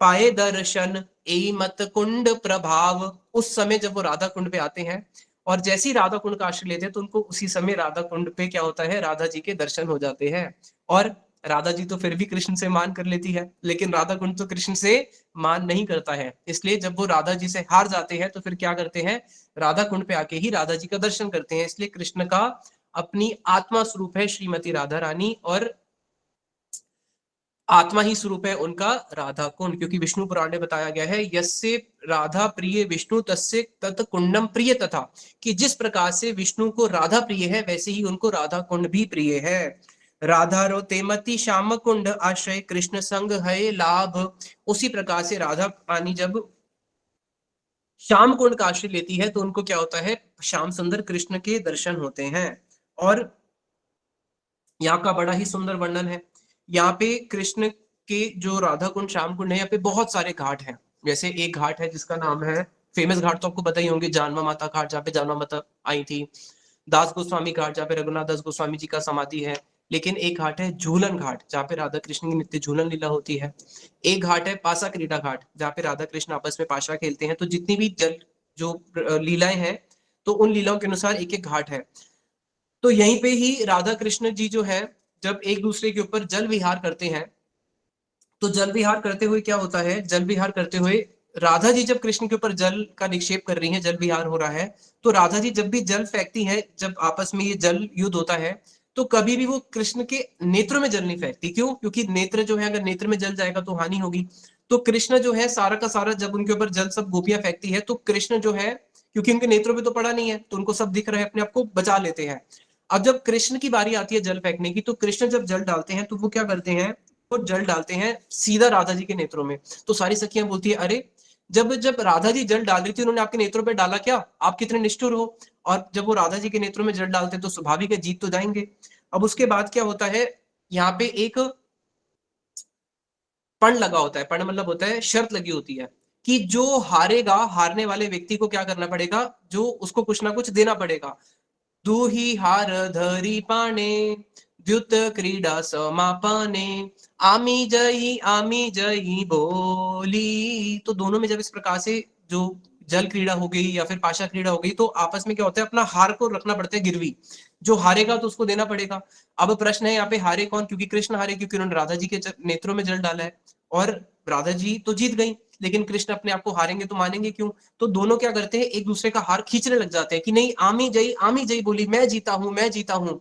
पाए दर्शन ए मत कुंड प्रभाव, उस समय जब वो राधा कुंड पे आते हैं और जैसे ही राधा कुंड का आश्रय लेते हैं तो उनको उसी समय राधा कुंड पे क्या होता है, राधा जी के दर्शन हो जाते हैं। और राधा जी तो फिर भी कृष्ण से मान कर लेती है, लेकिन राधा कुंड तो कृष्ण से मान नहीं करता है। इसलिए जब वो राधा जी से हार जाते हैं तो फिर क्या करते हैं, राधा कुंड पे आके ही राधा जी का दर्शन करते हैं। इसलिए कृष्ण का अपनी आत्मा स्वरूप है श्रीमती राधा रानी, और आत्मा ही स्वरूप है उनका राधा कुंड, क्योंकि विष्णु पुराण में बताया गया है यस्य राधा प्रिय विष्णु तस्य तत् कुंडम प्रिय, तथा कि जिस प्रकार से विष्णु को राधा प्रिय है वैसे ही उनको राधा कुंड भी प्रिय है। राधा रो तेमती श्याम कुंड आश्रय कृष्ण संग है लाभ, उसी प्रकार से राधा रानी जब श्याम कुंड का आश्रय लेती है तो उनको क्या होता है, श्याम सुंदर कृष्ण के दर्शन होते हैं। और यहाँ का बड़ा ही सुंदर वर्णन है। यहाँ पे कृष्ण के जो राधा कुंड श्याम कुंड है, यहाँ पे बहुत सारे घाट हैं। जैसे एक घाट है जिसका नाम है, फेमस घाट तो आपको पता ही होंगे, जानवा माता घाट जहाँ पे जानवा माता आई थी, दास गोस्वामी घाट जहाँ पे रघुनाथ दास गोस्वामी जी का समाधि है। लेकिन एक घाट है झूलन घाट जहाँ पे राधा कृष्ण की नित्य झूलन लीला होती है। एक घाट है पासा क्रीडा घाट जहाँ पे राधा कृष्ण आपस में पाशा खेलते हैं। तो जितनी भी जल जो लीलाएं हैं तो उन लीलाओं के अनुसार एक एक घाट है। तो यहीं पे ही राधा कृष्ण जी जो है जब एक दूसरे के ऊपर जल विहार करते हैं, तो जल विहार करते हुए क्या होता है, जल विहार करते हुए राधा जी जब कृष्ण के ऊपर जल का निक्षेप कर रही हैं, जल विहार हो रहा है, तो राधा जी जब भी जल फेंकती है, जब आपस में ये जल युद्ध होता है, तो कभी भी वो कृष्ण के नेत्रों में जल नहीं फेंकती। क्यों? क्योंकि नेत्र जो है, अगर नेत्र में जल जाएगा तो हानि होगी। तो कृष्ण जो है सारा का सारा जब उनके ऊपर जल सब गोपियां फेंकती है तो कृष्ण जो है, क्योंकि उनके नेत्रों में तो पड़ा नहीं है तो उनको सब दिख रहा है, अपने आप को बचा लेते हैं। अब जब कृष्ण की बारी आती है जल फेंकने की, तो कृष्ण जब जल डालते हैं तो वो क्या करते हैं, वो जल डालते हैं सीधा राधा जी के नेत्रों में। तो सारी सखियां बोलती है, अरे जब जब राधा जी जल डाल रही थी उन्होंने आपके नेत्रों पे डाला क्या, आप कितने निष्ठुर हो। और जब वो राधा जी के नेत्रों में जल डालते तो स्वाभाविक है जीत तो जाएंगे। अब उसके बाद क्या होता है, यहाँ पे एक पण लगा होता है, पण मतलब होता है शर्त लगी होती है कि जो हारेगा, हारने वाले व्यक्ति को क्या करना पड़ेगा, जो उसको कुछ ना कुछ देना पड़ेगा। दू ही हार धरी पाने द्युत क्रीडा समापाने आमी जयी बोली। तो दोनों में जब इस प्रकार से जो जल क्रीड़ा हो गई या फिर पाशा क्रीड़ा हो गई, तो आपस में क्या होता है, अपना हार को रखना पड़ता है गिरवी। जो हारेगा तो उसको देना पड़ेगा। अब प्रश्न है यहाँ पे हारे कौन, क्योंकि कृष्ण हारे क्योंकि उन्होंने राधा जी के नेत्रों में जल डाला है, और राधा जी तो जीत गई, लेकिन कृष्ण अपने आप को हारेंगे तो मानेंगे क्यों। तो दोनों क्या करते हैं, एक दूसरे का हार खींचने लग जाते हैं कि नहीं आमी जई बोली, मैं जीता हूं मैं जीता हूं।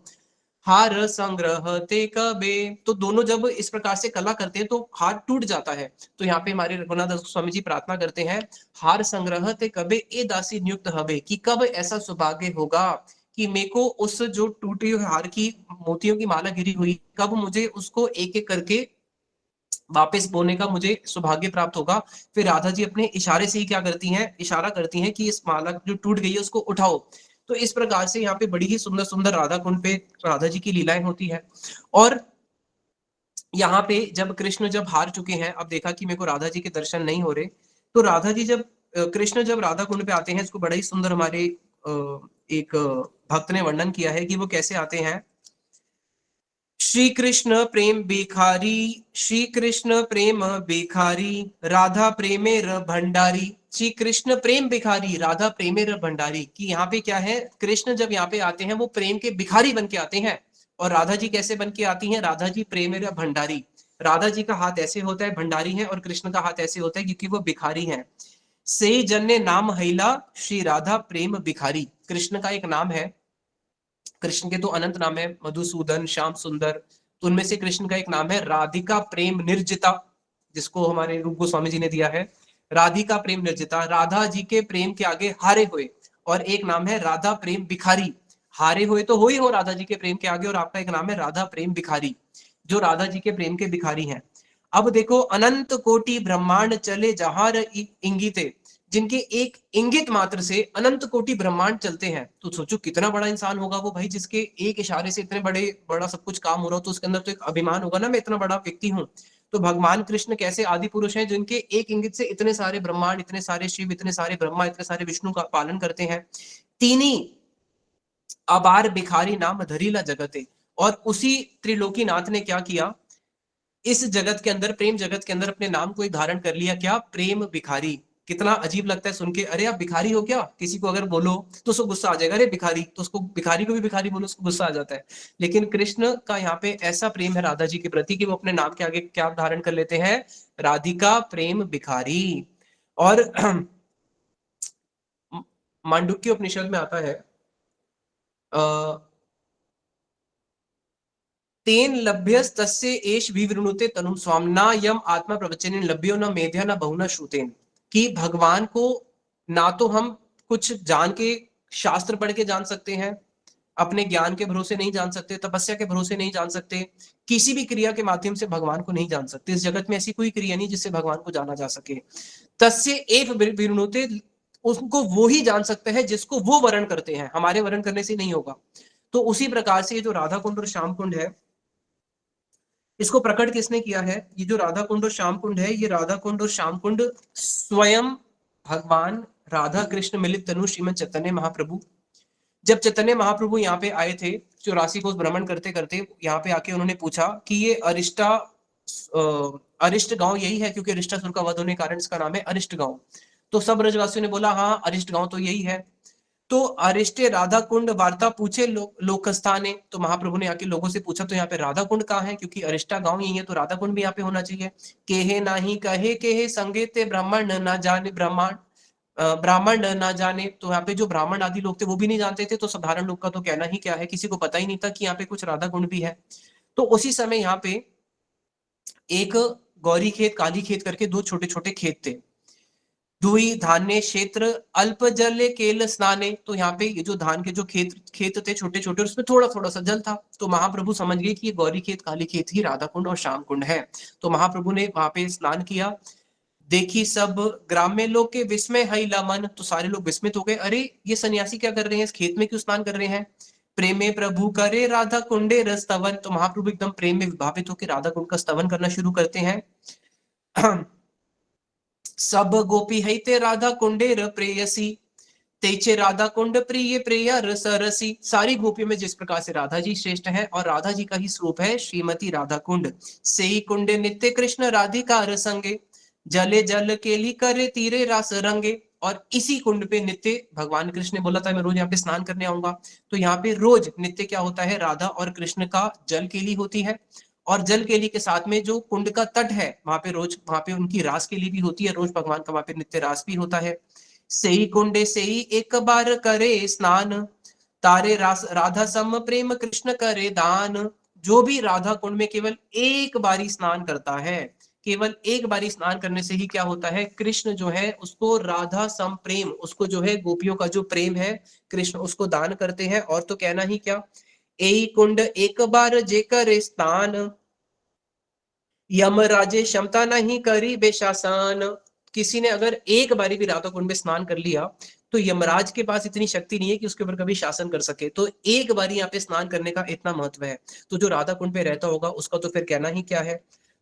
हार संग्रह ते कबे। तो दोनों जब इस प्रकार से कला करते हैं तो हार टूट जाता है। तो यहाँ पे हमारे रघुनाथ दास स्वामी जी प्रार्थना करते हैं, हार संग्रह ते कबे ए दासी नियुक्त हबे, कि कब ऐसा सौभाग्य होगा कि मेरे को उस जो टूटी हुई हार की मोतियों की माला गिरी हुई, कब मुझे उसको एक एक करके वापस बोने का मुझे सौभाग्य प्राप्त होगा। फिर राधा जी अपने इशारे से ही क्या करती हैं, इशारा करती हैं कि इस माला जो टूट गई है उसको उठाओ। तो इस प्रकार से यहाँ पे बड़ी ही सुंदर सुंदर राधा कुंड पे राधा जी की लीलाएं होती है। और यहाँ पे जब कृष्ण जब हार चुके हैं, अब देखा कि मेरे को राधा जी के दर्शन नहीं हो रहे, तो राधा जी जब कृष्ण जब राधा कुंड पे आते हैं, इसको बड़ा ही सुंदर हमारे एक भक्त ने वर्णन किया है कि वो कैसे आते हैं। श्री कृष्ण प्रेम भिखारी, श्री कृष्ण प्रेम भिखारी, राधा प्रेमेर भंडारी। श्री कृष्ण प्रेम भिखारी, राधा प्रेमेर भंडारी, कि यहाँ पे क्या है, कृष्ण जब यहाँ पे आते हैं वो प्रेम के भिखारी बन के आते हैं। और राधा जी कैसे बन के आती हैं, राधा जी प्रेमेर भंडारी। राधा जी का हाथ ऐसे होता है, भंडारी है, और कृष्ण का हाथ ऐसे होता है क्योंकि वो भिखारी है। से जन्य नाम हैला श्री राधा प्रेम भिखारी। कृष्ण का एक नाम है, कृष्ण के तो अनंत नाम है, मधुसूदन, श्याम सुंदर, तो उनमें से कृष्ण का एक नाम है राधिका प्रेम निर्जिता, जिसको हमारे रूप गोस्वामी जी ने दिया है राधिका प्रेम निर्जिता, राधा जी के प्रेम के आगे हारे हुए। और एक नाम है राधा प्रेम भिखारी, हारे हुए तो हो ही हो राधा जी के प्रेम के आगे, और आपका एक नाम है राधा प्रेम भिखारी, जो राधा जी के प्रेम के भिखारी हैं। अब देखो, अनंत कोटि ब्रह्मांड चले जहार इंगिते, जिनके एक इंगित मात्र से अनंत कोटि ब्रह्मांड चलते हैं। तो सोचो कितना बड़ा इंसान होगा वो भाई, जिसके एक इशारे से इतने बड़ा सब कुछ काम हो रहा हो, तो उसके अंदर तो एक अभिमान होगा ना, मैं इतना बड़ा व्यक्ति हूँ। तो भगवान कृष्ण कैसे आदि पुरुष हैं, जिनके एक इंगित से इतने सारे ब्रह्मांड, इतने सारे शिव, इतने सारे ब्रह्मा, इतने सारे विष्णु का पालन करते हैं। तीनी अबार भिखारी नाम धरीला जगते। और उसी त्रिलोकीनाथ ने क्या किया, इस जगत के अंदर, प्रेम जगत के अंदर अपने नाम को एक धारण कर लिया, क्या, प्रेम भिखारी। कितना अजीब लगता है सुन के, अरे आप भिखारी हो क्या, किसी को अगर बोलो तो उसको गुस्सा आ जाएगा, अरे भिखारी, तो उसको भिखारी को भी भिखारी बोलो, उसको गुस्सा आ जाता है। लेकिन कृष्ण का यहाँ पे ऐसा प्रेम है राधा जी के प्रति कि वो अपने नाम के आगे क्या धारण कर लेते हैं, राधिका प्रेम भिखारी। और मांडुक्य उपनिषद में आता है, तेन लभ्यस्तस्य एष विवृणुते तनुम स्वाम न यम आत्मा प्रवचनेन लभ्यो न मेध्या न बहुना श्रुतेन। कि भगवान को ना तो हम कुछ जान के, शास्त्र पढ़ के जान सकते हैं, अपने ज्ञान के भरोसे नहीं जान सकते, तपस्या के भरोसे नहीं जान सकते, किसी भी क्रिया के माध्यम से भगवान को नहीं जान सकते। इस जगत में ऐसी कोई क्रिया नहीं जिससे भगवान को जाना जा सके। तस्य एव विवृणुते, उसको वो ही जान सकते हैं जिसको वो वर्ण करते हैं, हमारे वर्ण करने से नहीं होगा। तो उसी प्रकार से ये जो राधा कुंड और श्याम कुंड है, इसको प्रकट किसने किया है, ये जो राधा कुंड और श्याम कुंड है, ये राधा कुंड और श्याम कुंड स्वयं भगवान राधा कृष्ण मिलित तनु श्रीमद चैतन्य महाप्रभु, जब चैतन्य महाप्रभु यहाँ पे आए थे 84 कोस भ्रमण करते करते, यहाँ पे आके उन्होंने पूछा कि ये अरिष्ट गांव यही है, क्योंकि अरिष्टासुर का वध होने के कारण इसका नाम है अरिष्ट गांव। तो सब ब्रजवासियों ने बोला हाँ अरिष्ट गांव तो यही है। तो अरिष्टे राधा कुंड वार्ता पूछे लोकस्थाने, तो महाप्रभु ने आके लोगों से पूछा तो यहाँ पे राधा कुंड कहाँ है, क्योंकि अरिष्टा गांव यही है तो राधा कुंड भी यहाँ पे होना चाहिए। केहे नाही कहे केहे संगे ते ब्राह्मण ना जाने, ब्राह्मण ना जाने, तो यहाँ पे जो ब्राह्मण आदि लोग थे वो भी नहीं जानते थे, तो साधारण लोग का तो कहना ही क्या है, किसी को पता ही नहीं था कि यहाँ पे कुछ राधा कुंड भी है। तो उसी समय यहाँ पे एक गौरी खेत, काली खेत करके दो छोटे छोटे खेत थे। दुई धान्य क्षेत्र अल्प जल केल स्नाने, तो यहाँ पे ये जो धान के जो खेत थे छोटे छोटे, उसमें थोड़ा थोड़ा सा जल था। तो महाप्रभु समझ गए कि ये गौरी खेत काली खेत ही राधा कुंड और श्याम कुंड है। तो महाप्रभु ने वहां पे स्नान किया। देखी सब ग्राम्य लोग के विस्मय हैला मन, तो सारे लोग विस्मित हो गए, अरे ये सन्यासी क्या कर रहे हैं, इस खेत में क्यों स्नान कर रहे हैं। प्रेमे प्रभु करे राधा कुंडे रस्तवन, तो महाप्रभु एकदम प्रेम में विभावित होकर राधा कुंड का स्तवन करना शुरू करते हैं। सब गोपी है ते राधा कुंडेर प्रेयसी, तेचे राधा कुंड प्रिय प्रिय रसरसी। सारी गोपियों में जिस प्रकार से राधा जी श्रेष्ठ है, और राधा जी का ही स्वरूप है श्रीमती राधा कुंड। से कुंडे नित्य कृष्ण राधिका रसंगे, जले जल केली करे तीरे रास रंगे। और इसी कुंड पे नित्य भगवान कृष्ण ने बोला था मैं रोज यहाँ पे स्नान करने आऊंगा, तो यहाँ पे रोज नित्य क्या होता है, राधा और कृष्ण का जल केली होती है, और जल केली के साथ में जो कुंड का तट है वहां पे रोज, वहां पे उनकी रास केली भी होती है, रोज भगवान का वहां पे नित्य रास भी होता है। सही कुंडे से ही एक बार करे स्नान, तारे राधा सम प्रेम कृष्ण करे दान। जो भी राधा कुंड में केवल एक बारी स्नान करता है, केवल एक बारी स्नान करने से ही क्या होता है, कृष्ण जो है उसको राधा सम प्रेम, उसको जो है गोपियों का जो प्रेम है कृष्ण उसको दान करते हैं। और तो कहना ही क्या, एई कुंड एक बार जेकर स्नान, यम राजे क्षमता नहीं करी बेशासन। किसी ने अगर एक बारी भी राधा कुंड में स्नान कर लिया तो यमराज के पास इतनी शक्ति नहीं है कि उसके ऊपर कभी शासन कर सके। तो एक बारी यहाँ पे स्नान करने का इतना महत्व है। तो जो राधा कुंड पे रहता होगा उसका तो फिर कहना ही क्या है।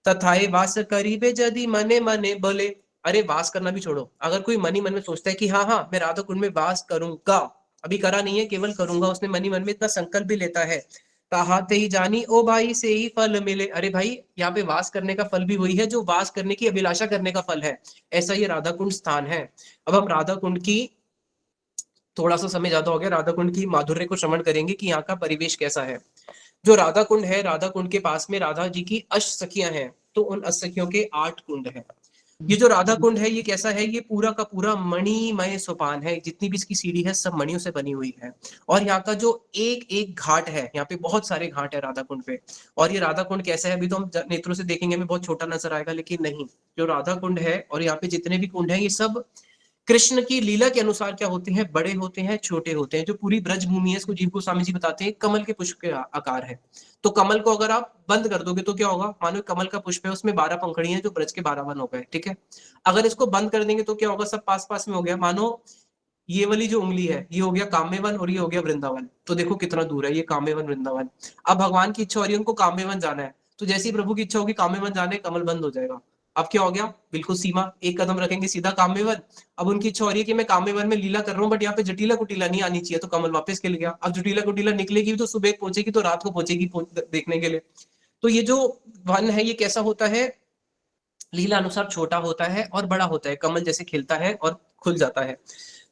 तथाए वास करीबे यदि मने मने बोले, अरे वास करना भी छोड़ो, अगर कोई मनी मन में सोचता है कि हाँ हाँ मैं राधा कुंड में वास करूंगा, अभी करा नहीं है केवल करूंगा, उसने मनी मन में इतना संकल्प भी लेता है, कहाते ही जानी ओ भाई से ही फल मिले। अरे भाई यहाँ पे वास करने का फल भी वही है जो वास करने की अभिलाषा करने का फल है। ऐसा ये राधा कुंड स्थान है। अब हम राधा कुंड की, थोड़ा सा समय ज्यादा हो गया, राधा कुंड की माधुर्य को श्रवण करेंगे कि यहाँ का परिवेश कैसा है। जो राधा कुंड है, राधा कुंड के पास में राधा जी की अष्ट सखियां हैं, तो उन अष्ट सखियों के 8 कुंड हैं। ये जो राधा कुंड है ये कैसा है, ये पूरा का पूरा मणिमय सोपान है, जितनी भी इसकी सीढ़ी है सब मणियों से बनी हुई है। और यहाँ का जो एक एक घाट है, यहाँ पे बहुत सारे घाट है राधा कुंड पे। और ये राधा कुंड कैसा है अभी तो हम नेत्रों से देखेंगे हमें बहुत छोटा नजर आएगा, लेकिन नहीं, जो राधा कुंड है और यहाँ पे जितने भी कुंड है ये सब कृष्ण की लीला के अनुसार क्या होते हैं, बड़े होते हैं, छोटे होते हैं। जो पूरी ब्रज भूमि है इसको जीव गोस्वामी जी बताते हैं कमल के पुष्प के आकार है। तो कमल को अगर आप बंद कर दोगे तो क्या होगा, मानो कमल का पुष्प है उसमें 12 पंखड़ी है जो ब्रज के 12 वन हो गए, ठीक है। अगर इसको बंद कर देंगे तो क्या होगा, सब पास पास में हो गया। मानो ये वाली जो उंगली है ये हो गया काम्यवन और ये हो गया वृंदावन, तो देखो कितना दूर है ये काम्यवन वृंदावन। अब भगवान की इच्छा हो रही है उनको काम्यवन जाना है, तो जैसे ही प्रभु की इच्छा होगी काम्यवन जाने, कमल बंद हो जाएगा। अब क्या हो गया, बिल्कुल सीमा, एक कदम रखेंगे सीधा काम्यवन। अब उनकी इच्छा हो रही है कि मैं काम्यवन में लीला कर रहा हूँ बट यहाँ पे जटिला कुटिला नहीं आनी चाहिए, तो कमल वापस खिल गया। अब जटिला कुटिला निकलेगी तो सुबह पहुंचेगी तो रात को पहुंचेगी देखने के लिए। तो ये जो वन है ये कैसा होता है, लीला अनुसार छोटा होता है और बड़ा होता है, कमल जैसे खिलता है और खुल जाता है।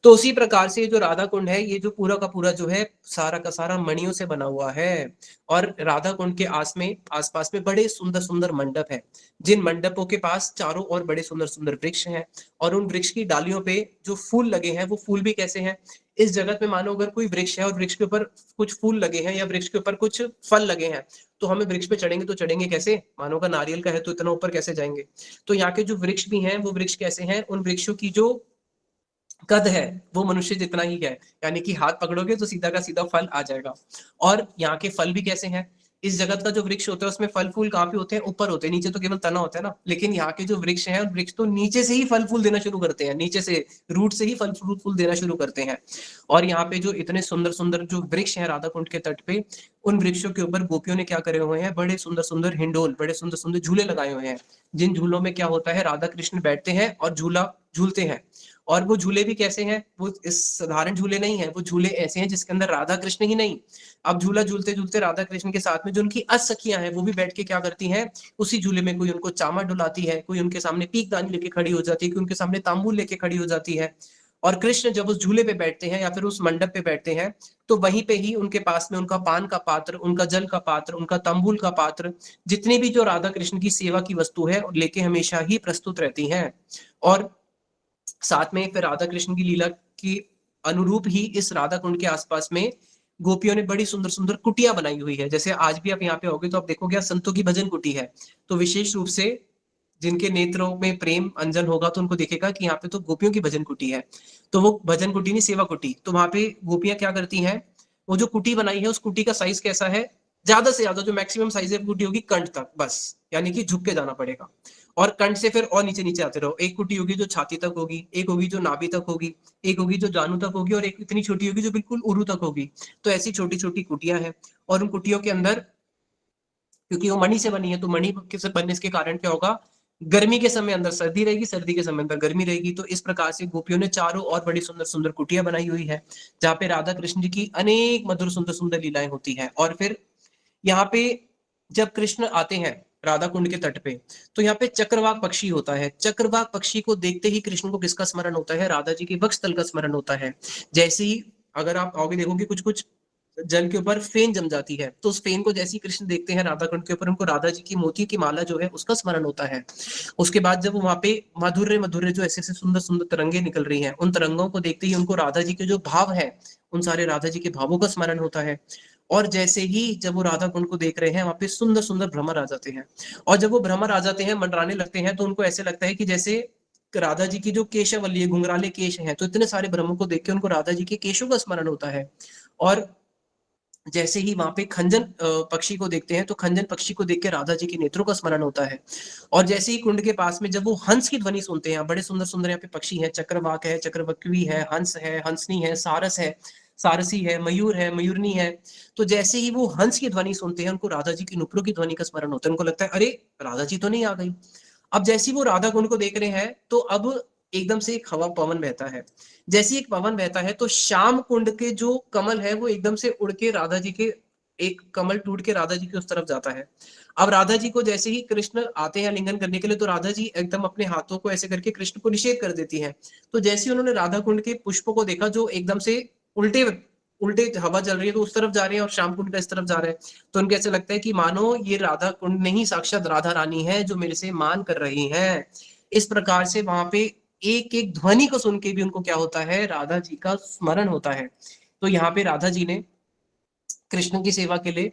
तो उसी प्रकार से जो राधा कुंड है ये जो पूरा का पूरा जो है सारा का सारा मणियों से बना हुआ है। और राधा कुंड के आसपास में बड़े सुंदर सुंदर मंडप है, जिन मंडपों के पास चारों ओर बड़े सुंदर सुंदर वृक्ष हैं। और उन वृक्ष की डालियों पे जो फूल लगे हैं वो फूल भी कैसे हैं, इस जगत में मानो अगर कोई वृक्ष है और वृक्ष के ऊपर कुछ फूल लगे हैं या वृक्ष के ऊपर कुछ फल लगे हैं, तो हमें वृक्ष पे चढ़ेंगे तो चढ़ेंगे कैसे, मानो का नारियल का है तो इतना ऊपर कैसे जाएंगे। तो यहाँ के जो वृक्ष भी हैं वो वृक्ष कैसे हैं, उन वृक्षों की जो कद है वो मनुष्य जितना ही है, यानी कि हाथ पकड़ोगे तो सीधा का सीधा फल आ जाएगा। और यहाँ के फल भी कैसे हैं, इस जगत का जो वृक्ष होता है उसमें फल फूल कहाँ पे होते हैं, ऊपर होते हैं, नीचे तो केवल तना होता है ना। लेकिन यहाँ के जो वृक्ष हैं वृक्ष तो नीचे से ही फल फूल देना शुरू करते हैं, नीचे से रूट से ही फल फूल देना शुरू करते हैं। और यहाँ पे जो इतने सुंदर सुंदर जो वृक्ष हैं राधा कुंड के तट पे, उन वृक्षों के ऊपर गोपियों ने क्या करे हुए हैं, बड़े सुंदर सुंदर हिंडोल, बड़े सुंदर सुंदर झूले लगाए हुए हैं। जिन झूलों में क्या होता है, राधा कृष्ण बैठते हैं और झूला झूलते हैं। और वो झूले भी कैसे हैं, वो इस साधारण झूले नहीं है, वो झूले ऐसे हैं जिसके अंदर राधा कृष्ण ही नहीं, अब झूला झूलते झूलते राधा कृष्ण के साथ में जो उनकी अष्ट सखियां हैं वो भी बैठ के क्या करती हैं, उसी झूले में कोई उनको चामा डुलाती है, कोई उनके सामने पीकदानी लेके खड़ी हो जाती है, कोई उनके सामने तांबूल लेके खड़ी हो जाती है। और कृष्ण जब उस झूले पे बैठते हैं या फिर उस मंडप पे बैठते हैं तो वहीं पे ही उनके पास में उनका पान का पात्र, उनका जल का पात्र, उनका तंबूल का पात्र, जितने भी जो राधा कृष्ण की सेवा की वस्तु है लेके हमेशा ही प्रस्तुत रहती हैं। और साथ में फिर राधा कृष्ण की लीला की अनुरूप ही इस राधा कुंड के आसपास में गोपियों ने बड़ी सुंदर सुंदर कुटिया बनाई हुई है। जैसे आज भी आप यहाँ पे होगे तो आप देखोगे संतों की भजन कुटी है, तो विशेष रूप से जिनके नेत्रों में प्रेम अंजन होगा तो उनको देखेगा कि यहाँ पे तो गोपियों की भजन कुटी है। तो वो भजन कुटी नहीं, सेवा कुटी। तो वहां पे गोपियां क्या करती हैं, वो जो कुटी बनाई है उस कुटी का साइज कैसा है, ज्यादा से ज्यादा जो मैक्सिमम साइज है कुटी होगी कंठ तक बस, यानी कि झुक के जाना पड़ेगा। और कंठ से फिर और नीचे नीचे आते रहो, एक कुटी होगी जो छाती तक होगी, एक होगी जो नाभि तक होगी, एक होगी जो जानु तक होगी, और एक इतनी छोटी होगी जो बिल्कुल उरु तक होगी। तो ऐसी छोटी छोटी कुटियां हैं। और उन कुटियों के अंदर क्योंकि वो मणि से बनी है तो मणि से बनने के कारण क्या होगा, गर्मी के समय अंदर सर्दी रहेगी, सर्दी के समय अंदर गर्मी रहेगी। तो इस प्रकार से गोपियों ने चारों और बड़ी सुंदर सुंदर कुटिया बनाई हुई है जहाँ पे राधा कृष्ण जी की अनेक मधुर सुंदर सुंदर लीलाएं होती हैं। और फिर यहाँ पे जब कृष्ण आते हैं राधा कुंड के तट पे तो यहाँ पे चक्रवाक पक्षी होता है। चक्रवाक पक्षी को देखते ही कृष्ण को किसका स्मरण होता है, राधा जी के वक्ष तल का स्मरण होता है। जैसे ही अगर आप आगे देखोगे कुछ कुछ जल के ऊपर फेन जम जाती है, तो उस फेन को जैसे ही कृष्ण देखते हैं राधा कुंड के ऊपर, उनको राधा जी की मोती की माला जो है उसका स्मरण होता है। उसके बाद जब वो वहां पे माधुर्य माधुर्य जो ऐसे ऐसे सुंदर सुंदर तरंगे निकल रही हैं, उन तरंगों को देखते ही उनको राधा जी के जो भाव है, उन सारे राधा जी के भावों का स्मरण होता है। और जैसे ही जब वो राधा कुंड को देख रहे हैं, वहां पे सुंदर सुंदर भ्रमर आ जाते हैं, और जब वो भ्रमर आ जाते हैं, मंडराने लगते हैं, तो उनको ऐसे लगता है कि जैसे राधा जी की जो केशवल्ली है, घुंघराले केश हैं, तो इतने सारे भ्रमों को देख के उनको राधा जी के केशों का स्मरण होता है। और जैसे ही वहां पे खंजन पक्षी को देखते हैं, तो खंजन पक्षी को देख के राधा जी के नेत्रों का स्मरण होता है। और जैसे ही कुंड के पास में जब वो हंस की ध्वनि सुनते हैं, बड़े सुंदर सुंदर यहाँ पे पक्षी हैं, चक्रवाक है, चक्रवक्वी है, हंस है, हंसनी है, सारस है, सारसी है, मयूरनी है, तो जैसे ही वो हंस की ध्वनि सुनते हैं, उनको राधा जी की नुपुरों की ध्वनि का स्मरण होता है। उनको लगता है अरे राधा जी तो नहीं आ गई। अब जैसे ही वो राधा कुंड को देख रहे हैं, तो अब एकदम से एक हवा पवन बहता है। जैसे ही एक पवन बहता है, तो श्याम कुंड के जो कमल है वो एकदम से उड़ के राधा जी के, एक कमल टूट के राधा जी की उस तरफ जाता है। अब राधा जी को जैसे ही कृष्ण आते हैं लिंगन करने के लिए, तो राधा जी एकदम अपने हाथों को ऐसे करके कृष्ण को निषेध कर देती हैं। तो जैसे ही उन्होंने राधा कुंड के पुष्पों को देखा जो एकदम से उल्टे उल्टे हवा चल रही है, तो उस तरफ जा रहे हैं और श्याम कुंड का इस तरफ जा रहे हैं, तो उनको ऐसे लगता है कि मानो ये राधा कुंड नहीं साक्षात राधा रानी है जो मेरे से मान कर रही हैं। इस प्रकार से वहां पे एक एक ध्वनि को सुन के भी उनको क्या होता है, राधा जी का स्मरण होता है। तो यहाँ पे राधा जी ने कृष्ण की सेवा के लिए,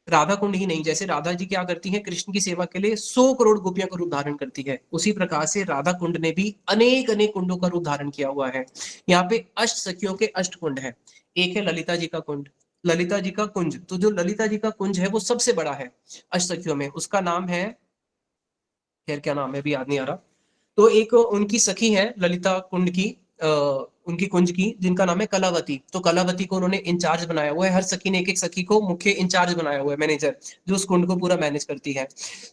राधा कुंड ही नहीं, जैसे राधा जी क्या करती हैं कृष्ण की सेवा के लिए 100 करोड़ गोपियों का रूप धारण करती है, उसी प्रकार से राधा कुंड ने भी अनेक अनेक कुंडों का रूप धारण किया हुआ है। यहाँ पे अष्ट सखियों के अष्ट कुंड है। एक है ललिता जी का कुंड, ललिता जी का कुंज, तो जो ललिता जी का कुंज है वो सबसे बड़ा है अष्ट सखियों में, उसका नाम है, खैर क्या नाम है अभी याद नहीं आ रहा। तो एक उनकी सखी है ललिता कुंड की, उनकी कुंज की, जिनका नाम है कलावती। तो कलावती को उन्होंने इंचार्ज बनाया हुआ है, हर सखी ने एक एक सखी को मुख्य इंचार्ज बनाया हुआ है, मैनेजर, जो उस कुंड को पूरा मैनेज करती है।